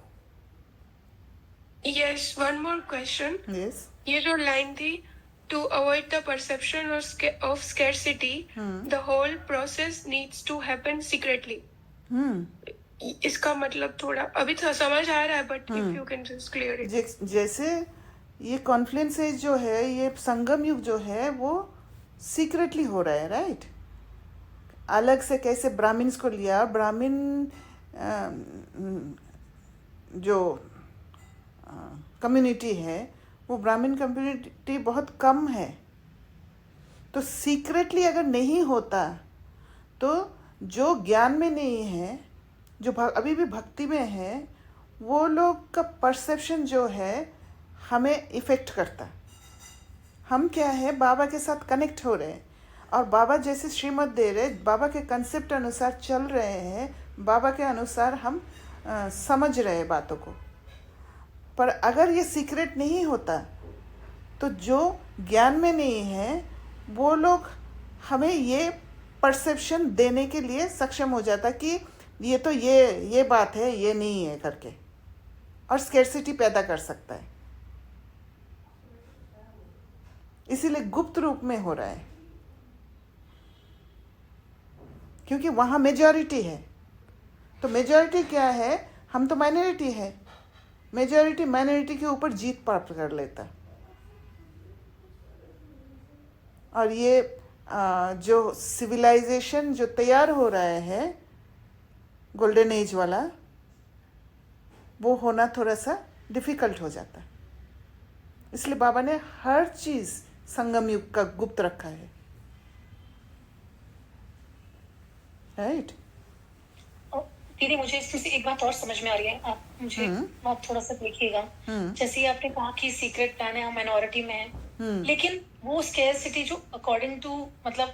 Yes. One more question. Yes. ये जो लाइन थी, to avoid the perception of scarcity, the whole process needs to happen secretly. इसका मतलब थोड़ा अभी तो समझ आ रहा है, but if you can just clear it. जैसे ये कॉन्फ्लुएंस एज जो है, ये संगम युग जो है, वो सीक्रेटली हो रहा है. राइट. अलग से कैसे ब्राह्मण्स को लिया, ब्राह्मण जो कम्युनिटी है, वो ब्राह्मण कम्युनिटी बहुत कम है. तो सीक्रेटली अगर नहीं होता, तो जो ज्ञान में नहीं है, जो अभी भी भक्ति में है, वो लोग का परसेप्शन जो है हमें इफेक्ट करता. हम क्या है बाबा के साथ कनेक्ट हो रहे हैं और बाबा जैसे श्रीमत दे रहे, बाबा के कंसेप्ट अनुसार चल रहे हैं, बाबा के अनुसार हम समझ रहे हैं बातों को। पर अगर ये सीक्रेट नहीं होता तो जो ज्ञान में नहीं है वो लोग हमें ये परसेप्शन देने के लिए सक्षम हो जाता कि ये तो ये बात है, ये नहीं है करके, और स्केर्सिटी पैदा कर सकता है। इसीलिए गुप्त रूप में हो रहा है, क्योंकि वहाँ मेजॉरिटी है। तो मेजॉरिटी क्या है, हम तो माइनॉरिटी है। मेजॉरिटी माइनॉरिटी के ऊपर जीत प्राप्त कर लेता। और ये जो सिविलाइजेशन जो तैयार हो रहा है गोल्डन एज वाला, वो होना थोड़ा सा डिफ़िकल्ट हो जाता। इसलिए बाबा ने हर चीज़ संगम युग का गुप्त रखा है, राइट? दीदी मुझे इसमें से एक बात और समझ में आ रही है, आप मुझे आप थोड़ा सा देखिएगा। जैसे ही आपने कहा कि सीक्रेट प्लान है, हम माइनॉरिटी में है, लेकिन वो स्केर्सिटी जो अकॉर्डिंग टू मतलब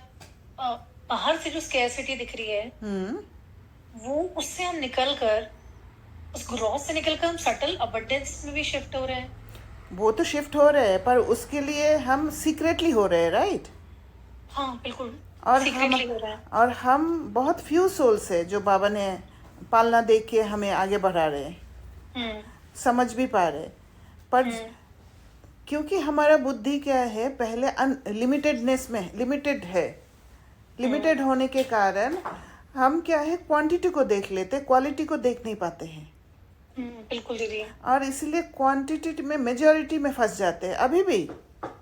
बाहर से जो स्केर्सिटी दिख रही है, वो उससे हम निकल कर, उस ग्रॉस से निकल कर हम सटल अबंडेंस में भी शिफ्ट हो रहे हैं। वो तो शिफ्ट हो रहे हैं, पर उसके लिए हम सीक्रेटली हो रहे हैं, राइट? हाँ बिल्कुल, और सीक्रेटली हो रहा है। और हम बहुत फ्यू सोल्स है जो बाबा ने पालना दे के हमें आगे बढ़ा रहे हैं, समझ भी पा रहे। पर क्योंकि हमारा बुद्धि क्या है, पहले लिमिटेडनेस में लिमिटेड है, लिमिटेड होने के कारण हम क्या है क्वांटिटी को देख लेते, क्वालिटी को देख नहीं पाते हैं। बिल्कुल दीदी। और इसलिए क्वांटिटी में मेजॉरिटी में फंस जाते हैं अभी भी।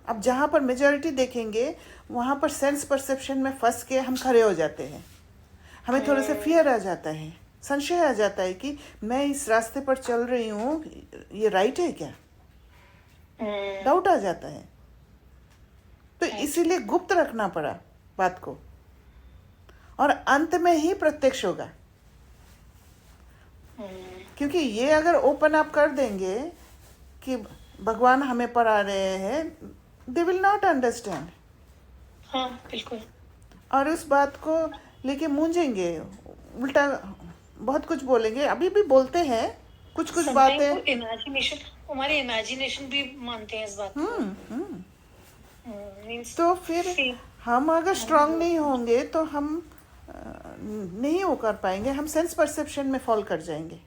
अब जहाँ पर मेजॉरिटी देखेंगे वहाँ पर सेंस परसेप्शन में फंस के हम खड़े हो जाते हैं। हमें थोड़ा सा फियर आ जाता है, संशय आ जाता है कि मैं इस रास्ते पर चल रही हूँ, ये राइट है क्या? डाउट आ जाता है। तो इसीलिए गुप्त रखना पड़ा बात को, और अंत में ही प्रत्यक्ष होगा। क्योंकि ये अगर ओपन अप कर देंगे कि भगवान हमें पढ़ा रहे हैं, दे विल नॉट अंडरस्टैंड। हाँ बिल्कुल। और उस बात को लेके मूंझेंगे, उल्टा बहुत कुछ बोलेंगे। अभी भी बोलते हैं कुछ कुछ बातें, इमेजिनेशन, हमारे इमेजिनेशन भी मानते हैं इस बात को। तो फिर हम अगर स्ट्रांग नहीं होंगे तो हम नहीं हो कर पाएंगे, हम सेंस परसेप्शन में फॉल कर जाएंगे।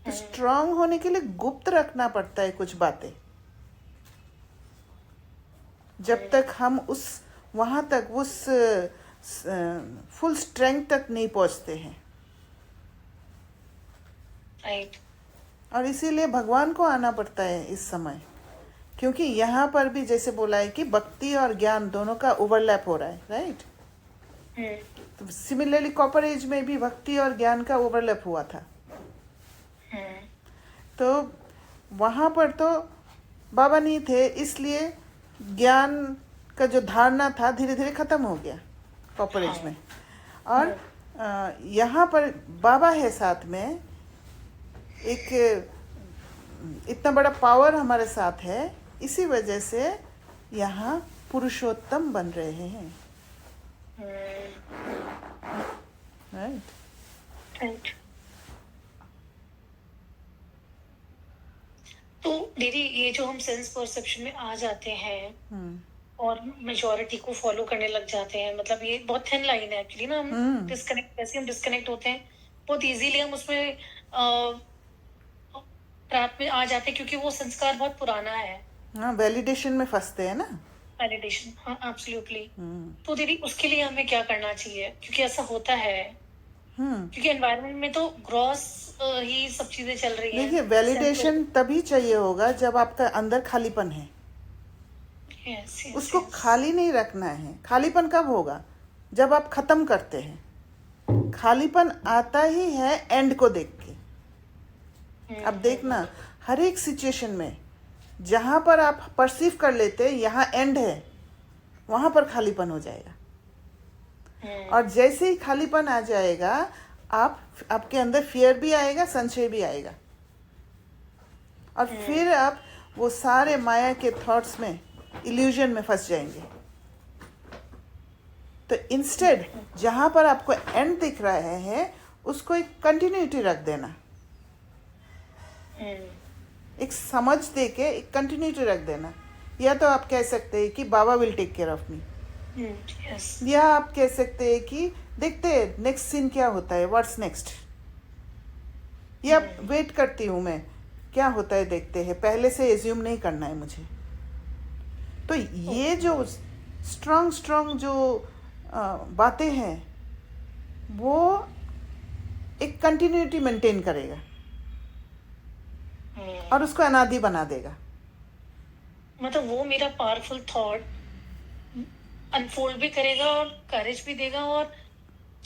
तो स्ट्रांग होने के लिए गुप्त रखना पड़ता है कुछ बातें, जब तक हम उस वहां तक उस फुल स्ट्रेंथ तक नहीं पहुंचते हैं। राइट। और इसीलिए भगवान को आना पड़ता है इस समय, क्योंकि यहाँ पर भी जैसे बोला है कि भक्ति और ज्ञान दोनों का ओवरलैप हो रहा है, राइट? तो सिमिलरली कॉपर एज में भी भक्ति और ज्ञान का ओवरलैप हुआ था। तो वहाँ पर तो बाबा नहीं थे, इसलिए ज्ञान का जो धारणा था धीरे धीरे खत्म हो गया कॉपर एज में। और यहाँ पर बाबा है साथ में, एक इतना बड़ा पावर हमारे साथ है, इसी वजह से यहाँ पुरुषोत्तम बन रहे हैं, राइट। तो दीदी ये जो हम सेंस परसेप्शन में आ जाते हैं और मेजॉरिटी को फॉलो करने लग जाते हैं, मतलब ये बहुत थिन लाइन है एक्चुअली ना। हम डिस्कनेक्ट, जैसे हम डिस्कनेक्ट होते हैं बहुत इजीली हम उसमें ट्रैप में आ जाते हैं, क्योंकि वो संस्कार बहुत पुराना है। हाँ, वैलिडेशन में फंसते हैं ना। वैलिडेशन, हाँ एब्सोल्युटली। तो दीदी उसके लिए हमें क्या करना चाहिए, क्योंकि ऐसा होता है, क्योंकि एनवायरनमेंट में तो ग्रॉस ही सब चीजें चल रही है। देखिए, वैलिडेशन तभी चाहिए होगा जब आपका अंदर खालीपन है। उसको खाली नहीं रखना है। खालीपन कब होगा? जब आप खत्म करते हैं। खालीपन आता ही है एंड को देख के। अब देखना, हर एक सिचुएशन में जहां पर आप परसीव कर लेते यहाँ एंड है, वहां पर खालीपन हो जाएगा। और जैसे ही खालीपन आ जाएगा, आपके अंदर फियर भी आएगा, संशय भी आएगा, और फिर आप वो सारे माया के थॉट्स में, इल्यूजन में फंस जाएंगे। तो इंस्टेड जहाँ पर आपको एंड दिख रहा है उसको एक कंटिन्यूटी रख देना, एक समझ दे के एक कंटिन्यूटी रख देना। या तो आप कह सकते हैं कि Baba will take care of me, yes या आप कह सकते हैं कि देखते हैं नेक्स्ट सीन क्या होता है, व्हाट्स नेक्स्ट, या वेट करती हूँ मैं क्या होता है देखते हैं, पहले से एज्यूम नहीं करना है मुझे। तो ये जो स्ट्रॉन्ग जो बातें हैं वो एक कंटिन्यूटी मेंटेन करेगा और उसको अनादि बना देगा। मतलब वो मेरा पावरफुल थॉट अनफोल्ड भी करेगा और करेज भी देगा और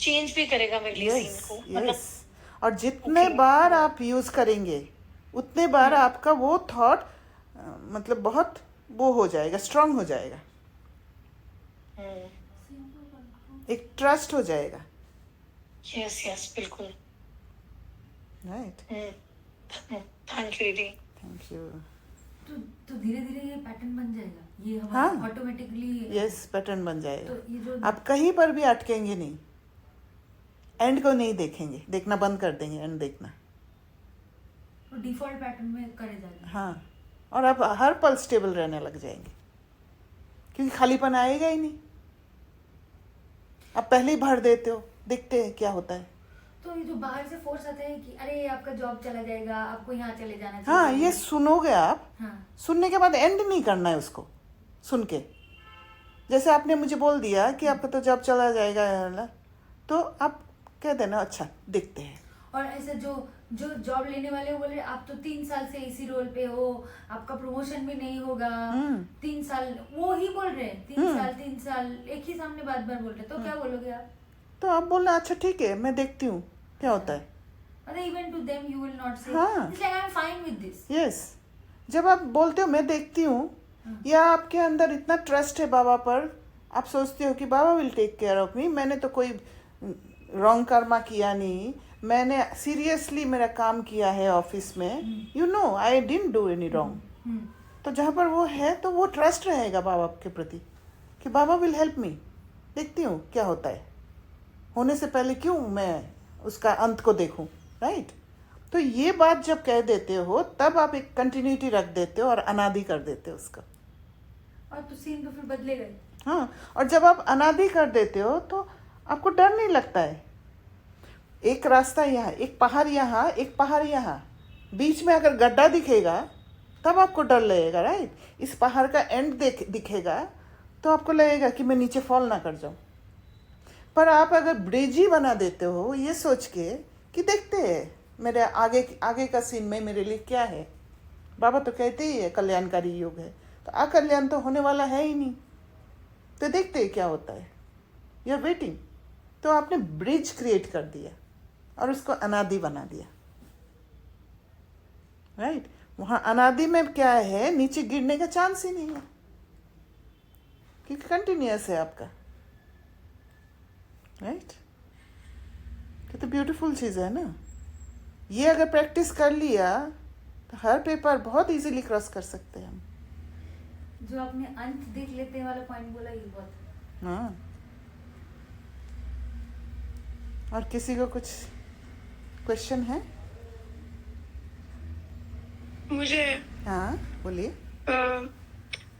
चेंज भी करेगा मेरे लिए सीन को। मतलब यस, और जितने Okay. बार आप यूज करेंगे उतने बार आपका वो थॉट मतलब बहुत वो हो जाएगा, स्ट्रांग हो जाएगा, एक ट्रस्ट हो जाएगा। यस यस बिल्कुल। राइट, थैंक यू दीदी। Thank you. तो धीरे धीरे ये पैटर्न बन जाएगा, ये हाँ। हमारा ऑटोमेटिकली। यस, पैटर्न बन जाएगा। तो ये जो आप कहीं पर भी अटकेंगे नहीं, एंड को नहीं देखेंगे, देखना बंद कर देंगे एंड देखना। डिफॉल्ट पैटर्न में करे जाएगा। हाँ, और आप हर पल स्टेबल रहने लग जाएंगे क्योंकि खालीपन आएगा ही नहीं। आप पहले ही भर देते हो, देखते हैं क्या होता है। तो ये जो बाहर से फोर्स आता है कि अरे आपका जॉब चला जाएगा, आपको यहाँ चले जाना हाँ, चाहिए। ये सुनोगे आप, हाँ सुनने के बाद एंड नहीं करना है उसको सुन के। जैसे आपने मुझे बोल दिया कि आपका तो जॉब चला जाएगा, तो आप कह देना अच्छा देखते हैं। और ऐसे जो जो जॉब लेने वाले वो बोले आप तो 3 साल से इसी रोल पे हो, आपका प्रमोशन भी नहीं होगा। 3 साल वो ही बोल रहे हैं, 3 साल एक ही सामने बार बार बोल रहे, तो क्या बोलोगे आप? तो आप बोलना अच्छा ठीक है, मैं देखती हूँ क्या होता है। अरे even to them you will not say हाँ। It's like I am fine with this. Yes, जब आप बोलते हो मैं देखती हूँ, या आपके अंदर इतना ट्रस्ट है बाबा पर, आप सोचते हो कि Baba will take care of me, मैंने तो कोई रॉन्ग कर्मा किया नहीं, मैंने सीरियसली मेरा काम किया है ऑफिस में, you know I didn't do any wrong. तो जहाँ पर वो है तो वो ट्रस्ट रहेगा बाबा के प्रति कि बाबा विल हेल्प मी, देखती हूँ क्या होता है, होने से पहले क्यों मैं उसका अंत को देखूं। राइट, तो ये बात जब कह देते हो तब आप एक कंटिन्यूटी रख देते हो और अनादि कर देते हो उसका। और तो सीन तो फिर बदलेगा ही। हाँ, और जब आप अनादि कर देते हो तो आपको डर नहीं लगता है। एक रास्ता यहाँ, एक पहाड़ यहाँ, एक पहाड़ यहाँ, बीच में अगर गड्ढा दिखेगा तब आपको डर लगेगा। राइट, इस पहाड़ का एंड दिखेगा तो आपको लगेगा कि मैं नीचे फॉल ना कर जाऊं। पर आप अगर ब्रिज ही बना देते हो ये सोच के कि देखते हैं मेरे आगे का सीन में मेरे लिए क्या है, बाबा तो कहते ही है कल्याणकारी योग है, तो अकल्याण तो होने वाला है ही नहीं, तो देखते हैं क्या होता है, यू आर वेटिंग। तो आपने ब्रिज क्रिएट कर दिया और उसको अनादि बना दिया। राइट, वहाँ अनादि में क्या है, नीचे गिरने का चांस ही नहीं है क्योंकि कंटिन्यूअस है आपका। राइट, तो ब्यूटीफुल चीज़ है ना। ये अगर प्रैक्टिस कर लिया तो हर पेपर बहुत इजीली क्रॉस कर सकते हैं हम। जो आपने अंत देख लेते हैं वाला पॉइंट बोला, ये बहुत। हाँ, और किसी को कुछ क्वेश्चन है? मुझे हाँ बोलिए।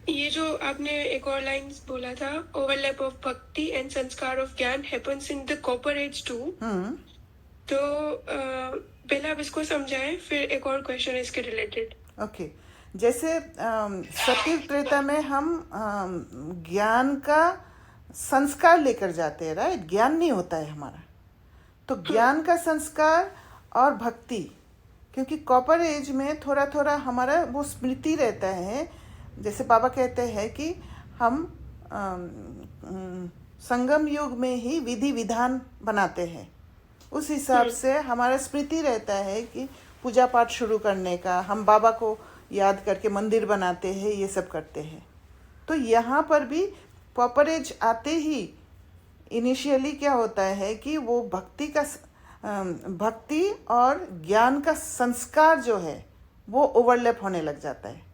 ये जो आपने एक और लाइन बोला था, overlap of bhakti and sanskar of gyan happens in the copper age too, तो पहले आप इसको समझाएं, फिर एक और क्वेश्चन है इसके रिलेटेड। ओके, जैसे सत्य त्रेता में हम ज्ञान का संस्कार लेकर जाते हैं। राइट, ज्ञान नहीं होता है हमारा, तो ज्ञान का संस्कार और भक्ति, क्योंकि कॉपर एज में थोड़ा थोड़ा हमारा वो स्मृति रहता है। जैसे बाबा कहते हैं कि हम संगम युग में ही विधि विधान बनाते हैं, उस हिसाब से हमारा स्मृति रहता है कि पूजा पाठ शुरू करने का, हम बाबा को याद करके मंदिर बनाते हैं, ये सब करते हैं। तो यहाँ पर भी कॉपर एज आते ही इनिशियली क्या होता है कि वो भक्ति और ज्ञान का संस्कार जो है वो ओवरलैप होने लग जाता है।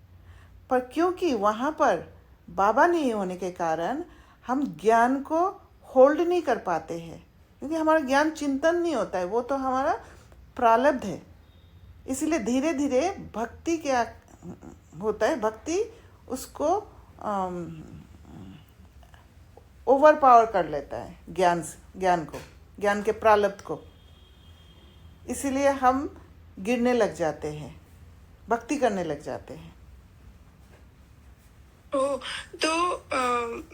पर क्योंकि वहाँ पर बाबा नहीं होने के कारण हम ज्ञान को होल्ड नहीं कर पाते हैं, क्योंकि हमारा ज्ञान चिंतन नहीं होता है, वो तो हमारा प्रारब्ध है। इसलिए धीरे धीरे भक्ति क्या होता है, भक्ति उसको ओवर पावर कर लेता है ज्ञान के प्रारब्ध को। इसीलिए हम गिरने लग जाते हैं, भक्ति करने लग जाते हैं। तो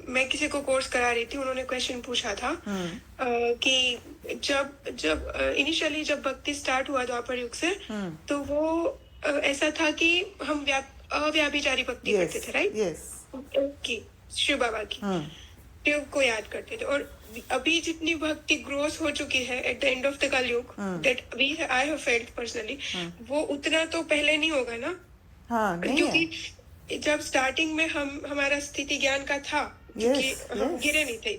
मैं किसी को कोर्स करा रही थी, उन्होंने क्वेश्चन पूछा था कि जब इनिशियली जब भक्ति स्टार्ट हुआ द्वापर युग से, तो वो ऐसा था कि हम अव्याभिचारी भक्ति करते थे, राइट? यस। शिव बाबा की शिव को याद करते थे। और अभी जितनी भक्ति ग्रोथ हो चुकी है at the end of the Kalyug, that I have felt personally, वो उतना तो पहले नहीं होगा ना। हाँ, नहीं क्योंकि है। जब स्टार्टिंग में हमारा स्थिति ज्ञान का था, क्योंकि हम गिरे नहीं थे,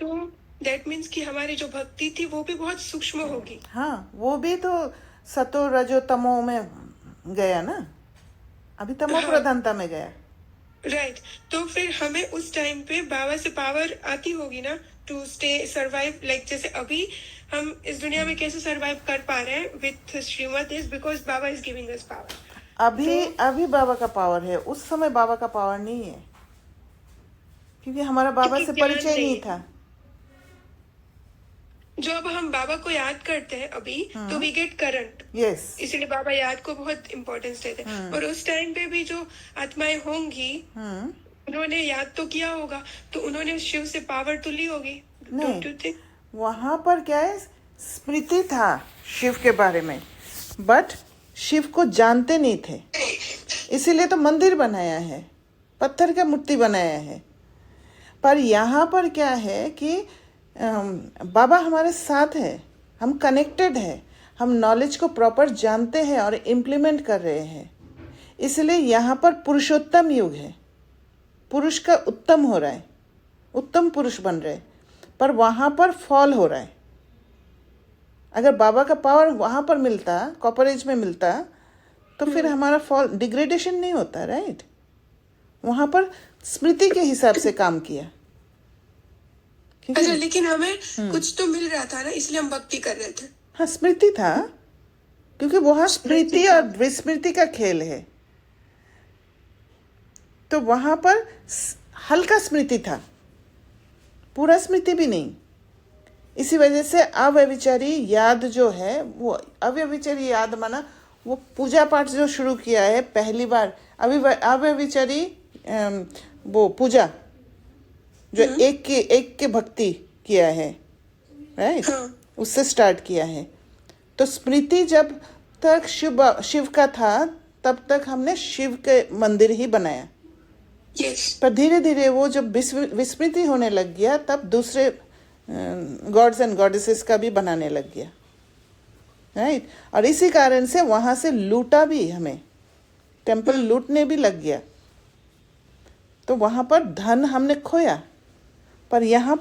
तो दैट मीन्स कि हमारी जो भक्ति थी वो भी बहुत सूक्ष्म होगी। हाँ, वो भी तो सतो रजो तमो में गया ना, अभी तमो प्रधानता में गया। राइट। तो फिर हमें उस टाइम पे बाबा से पावर आती होगी ना टू स्टे सर्वाइव। लाइक जैसे अभी हम इस दुनिया में कैसे सर्वाइव कर पा रहे हैं with Shrimat, is because Baba is giving us power. अभी बाबा का पावर है, उस समय बाबा का पावर नहीं है, क्योंकि हमारा बाबा से परिचय नहीं था। जब हम बाबा को याद करते हैं अभी, तो वी गेट करंट। यस। इसलिए बाबा याद को बहुत इम्पोर्टेंस देते हैं। और उस टाइम पे भी जो आत्माएं होंगी, उन्होंने याद तो किया होगा, तो उन्होंने शिव से पावर तो ली होगी। नहीं, वहां पर क्या है, स्मृति था शिव के बारे में, बट शिव को जानते नहीं थे, इसीलिए तो मंदिर बनाया है, पत्थर का मूर्ति बनाया है। पर यहाँ पर क्या है कि बाबा हमारे साथ है, हम कनेक्टेड है, हम नॉलेज को प्रॉपर जानते हैं और इम्प्लीमेंट कर रहे हैं। इसलिए यहाँ पर पुरुषोत्तम युग है, पुरुष का उत्तम हो रहा है, उत्तम पुरुष बन रहे, पर वहाँ पर फॉल हो रहा है। अगर बाबा का पावर वहाँ पर मिलता, कॉपर एज में मिलता, तो फिर हमारा फॉल डिग्रेडेशन नहीं होता, राइट? वहाँ पर स्मृति के हिसाब से काम किया। अच्छा, लेकिन हमें कुछ तो मिल रहा था ना, इसलिए हम भक्ति कर रहे थे। हाँ, स्मृति था, क्योंकि वहाँ स्मृति और विस्मृति का खेल है, तो वहाँ पर हल्का स्मृति था, पूरा स्मृति भी नहीं। इसी वजह से अव्यभिचारी याद जो है, वो अव्यभिचारी याद माना वो पूजा पाठ जो शुरू किया है पहली बार, अव्यभिचारी वो पूजा जो एक के भक्ति किया है, राइट? उससे स्टार्ट किया है। तो स्मृति जब तक शिव का था, तब तक हमने शिव के मंदिर ही बनाया। पर धीरे धीरे वो जब विस्मृति होने लग गया, तब दूसरे गॉड्स एंड गॉडेसेस का भी बनाने लग गया, राइट? और इसी कारण से वहाँ से लूटा भी, हमें टेम्पल लूटने भी लग गया, तो वहाँ पर धन हमने खोया। पर यहाँ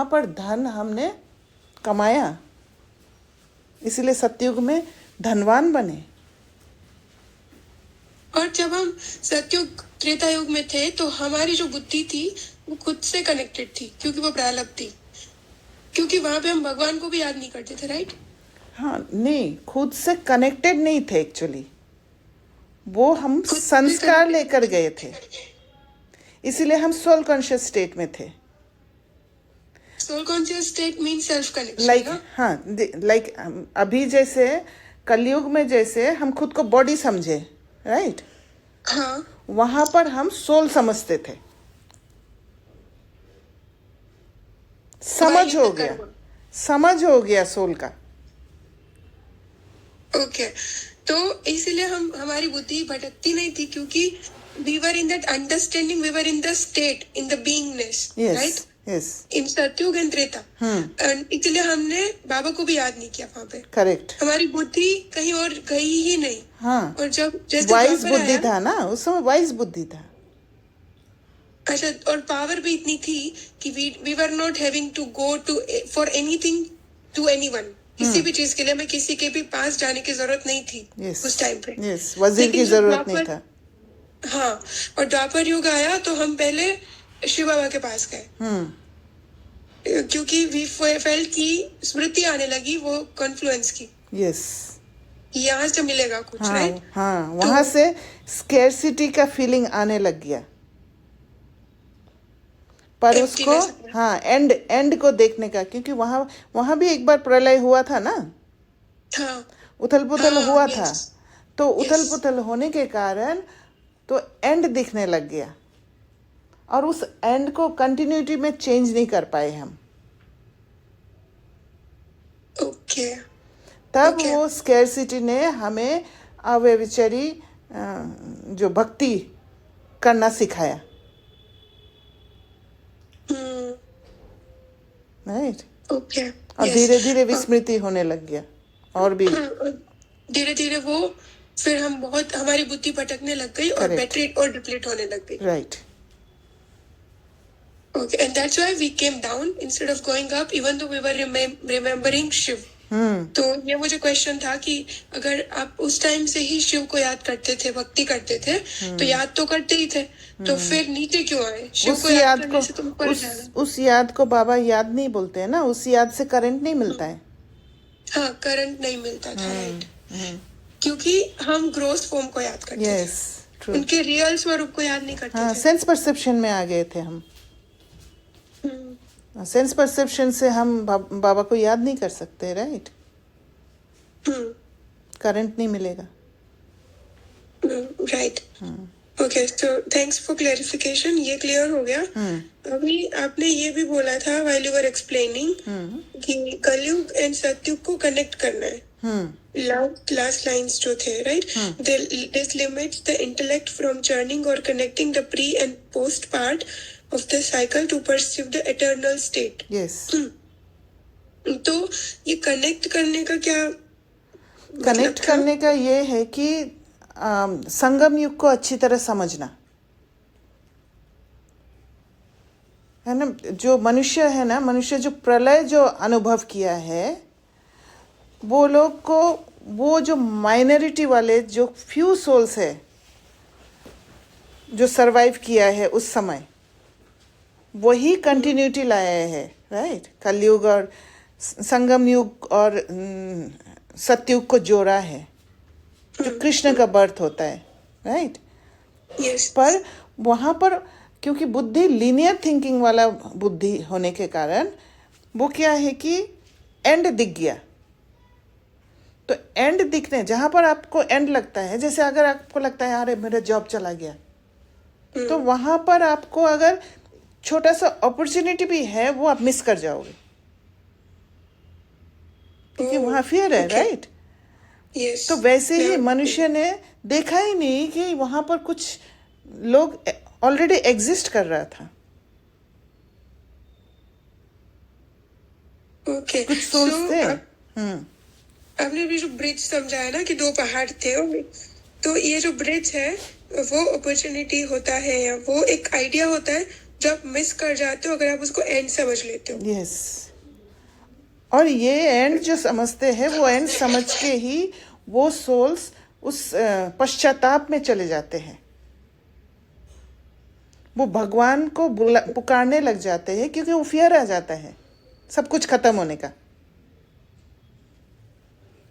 पर धन हमने कमाया, इसलिए सतयुग में धनवान बने। और जब हम सतयुग त्रेता युग में थे, तो हमारी जो बुद्धि थी वो खुद से कनेक्टेड थी, क्योंकि वो प्रारब्ध थी, क्योंकि वहां पे हम भगवान को भी याद नहीं करते थे, राइट? हाँ, नहीं, खुद से कनेक्टेड नहीं थे एक्चुअली, वो हम संस्कार लेकर गए थे, इसीलिए हम सोल कॉन्शियस स्टेट में थे। Soul conscious state means self connection. Like अभी जैसे कलयुग में जैसे हम खुद को बॉडी समझे, राइट? हाँ, वहां पर हम सोल समझते थे, समझ हो गया सोल का। ओके, तो इसलिए हमारी बुद्धि भटकती नहीं थी, क्योंकि we were in that understanding, we were in the state, in the beingness, right? Yes. In सतयुग एंड त्रेता। इसलिए हमने बाबा को भी याद नहीं किया वहाँ पे। करेक्ट। हमारी बुद्धि कहीं और गई ही नहीं। हाँ। और जब जैसे वाइज बुद्धि था ना, उस समय वाइज बुद्धि था। अच्छा, और पावर भी इतनी थी कि we were not having to go to for anything to anyone. किसी भी चीज के लिए हमें किसी के भी पास जाने की जरूरत नहीं थी उस टाइम पे। वजीर की जरूरत नहीं था। हाँ, और द्वापर युग आया तो हम पहले शिव बाबा के पास गए, क्योंकि वी फेल्ट की स्मृति आने लगी वो कॉन्फ्लुएंस की, यस, यहाँ से मिलेगा कुछ, हाँ राइट? हाँ, वहां से स्केर्सिटी का फीलिंग आने लग गया, पर उसको Emptiness. हाँ एंड को देखने का, क्योंकि वहां वहां भी एक बार प्रलय हुआ था ना, हाँ, उथल पुथल हाँ, हुआ yes. था, तो उथल Yes. पुथल होने के कारण तो एंड दिखने लग गया, और उस एंड को कंटिन्यूटी में चेंज नहीं कर पाए हम, ओके, तब Okay. वो स्केर्सिटी ने हमें अव्यभिचारी जो भक्ति करना सिखाया, राइट, ओके, और yes. धीरे धीरे विस्मृति होने लग गया, और भी धीरे धीरे वो फिर हम बहुत हमारी बुद्धि भटकने लग गई और Correct. बैटरी और डिप्लीट होने लग गई, right, okay, and that's why we came down instead of going up, even though we were remembering Shiv. तो ये मुझे क्वेश्चन था कि अगर आप उस टाइम से ही शिव को याद करते थे, भक्ति करते थे, तो याद तो करते ही थे, तो फिर नीचे क्यों आए? शिव उस को याद याद करने से तुम ऊपर को जाना। उस याद को बाबा याद नहीं बोलते हैं ना, उस याद से करंट नहीं मिलता है, हाँ, करंट नहीं मिलता था, राइट, क्योंकि हम ग्रोथ फॉर्म को याद करते थे, यस, ट्रू, उनके रियल स्वरूप को याद नहीं करते हाँ, थे। सेंस परसेप्शन में आ गए थे हम, सेंस परसेप्शन से हम बाबा को याद नहीं कर सकते, राइट, करंट नहीं मिलेगा, right, okay, so thanks for clarification, ये क्लियर हो गया। अभी आपने ये भी बोला था व्हाइल यू वर एक्सप्लेनिंग कि कलयुग एंड सतयुग को कनेक्ट करना है, लास्ट लाइंस जो थे, right, this limits the intellect from churning और connecting the pre and post part of the cycle to perceive the eternal state. Yes, तो ये कनेक्ट करने का क्या कनेक्ट करने का ये है कि संगम युग को अच्छी तरह समझना है ना, जो मनुष्य है ना, मनुष्य जो प्रलय जो अनुभव किया है, वो लोग को वो जो माइनॉरिटी वाले जो फ्यू सोल्स है जो सरवाइव किया है उस समय, वही कंटिन्यूटी लाया है, राइट, कलयुग और संगम युग और सतयुग को जोड़ा है, जो कृष्ण का बर्थ होता है, राइट, यस, पर वहाँ पर क्योंकि बुद्धि लीनियर थिंकिंग वाला बुद्धि होने के कारण वो क्या है कि एंड दिख गया, तो एंड दिखने जहाँ पर आपको एंड लगता है, जैसे अगर आपको लगता है अरे मेरा जॉब चला गया, तो वहाँ पर आपको अगर छोटा सा अपॉर्चुनिटी भी है वो आप मिस कर जाओगे, क्योंकि वहाँ फियर है, राइट, यस। तो वैसे ही मनुष्य ने देखा ही नहीं कि वहाँ पर कुछ लोग ऑलरेडी एग्जिस्ट कर रहा था, ओके, कुछ सोल्स थे। आपने भी जो ब्रिज समझाया ना कि दो पहाड़ थे, तो ये जो ब्रिज है वो अपॉर्चुनिटी होता है या वो एक आइडिया होता है जो आप मिस कर जाते हो अगर आप उसको एंड समझ लेते हो। यस, और ये एंड जो समझते हैं वो एंड समझ के ही वो सोल्स उस पश्चाताप में चले जाते हैं, वो भगवान को पुकारने लग जाते हैं, क्योंकि वो फियर आ जाता है सब कुछ खत्म होने का,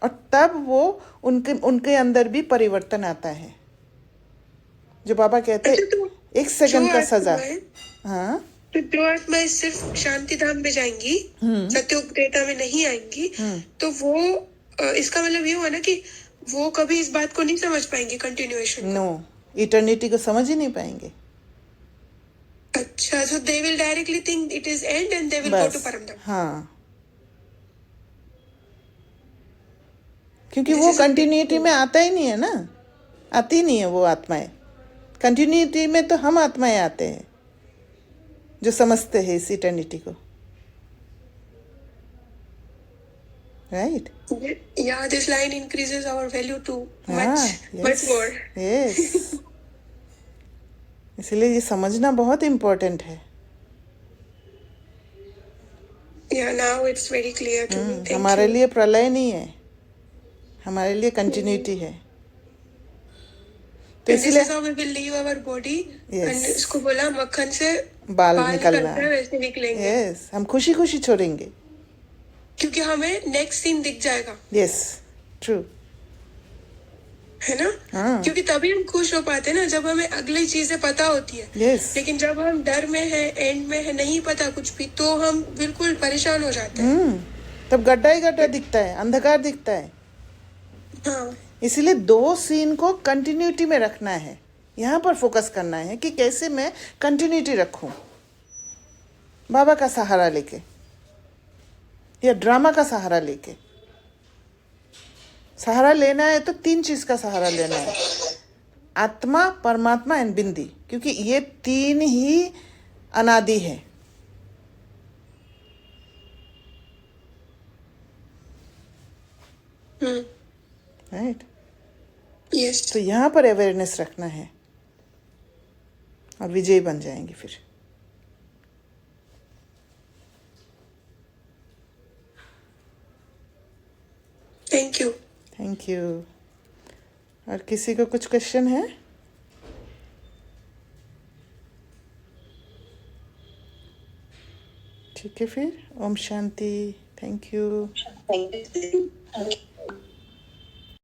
और तब वो उनके अंदर भी परिवर्तन आता है, जो बाबा कहते हैं एक सेकंड का सजा। हाँ, तो जो आत्माएं सिर्फ शांति धाम में जाएंगी, सत्युग त्रेता में नहीं आएंगी, तो वो इसका मतलब ये हुआ ना कि वो कभी इस बात को नहीं समझ पाएंगे कंटिन्यूएशन। नो, इटर्निटी को समझ ही नहीं पाएंगे। अच्छा, so they will directly think it is end and they will go to बस, Paramdam. हाँ, क्योंकि वो कंटिन्यूटी में आता ही नहीं है ना, आती नहीं है वो आत्माएं, कंटिन्यूटी में तो हम आत्माएं आते हैं जो समझते हैं इस इटर्निटी को, right. Yeah, this line increases our value too हाँ, much more. यस, इसलिए ये समझना बहुत इम्पोर्टेंट है। Yeah, now it's very clear to me. Thank हमारे you. लिए प्रलय नहीं है, हमारे लिए कंटिन्यूटी है। तो This इसीलिए is how we will leave our body. Yes. And इसको बोला मक्खन से बाल निकलना करते हैं, वैसे निकलेंगे यस हम खुशी खुशी छोड़ेंगे क्योंकि हमें नेक्स्ट सीन दिख जाएगा, यस ट्रू है ना? हाँ। क्योंकि तभी हम खुश हो पाते हैं ना, जब हमें अगली चीजें पता होती है। यस लेकिन जब हम डर में है, एंड में है, नहीं पता कुछ भी, तो हम बिल्कुल परेशान हो जाते हैं। तब गड्ढा ही गड्ढा दिखता है, अंधकार दिखता है। हाँ, इसीलिए 2 सीन को कंटिन्यूटी में रखना है, यहाँ पर फोकस करना है कि कैसे मैं कंटिन्यूटी रखूं, बाबा का सहारा लेके या ड्रामा का सहारा लेके। सहारा लेना है तो 3 चीज का सहारा लेना है, आत्मा, परमात्मा एंड बिंदी, क्योंकि ये 3 ही अनादि है। राइट यस, तो यहाँ पर अवेयरनेस रखना है और विजयी बन जाएंगे फिर। Thank you. Thank you. और किसी को कुछ क्वेश्चन है? ठीक है फिर, ओम शांति। Thank you. Thank you.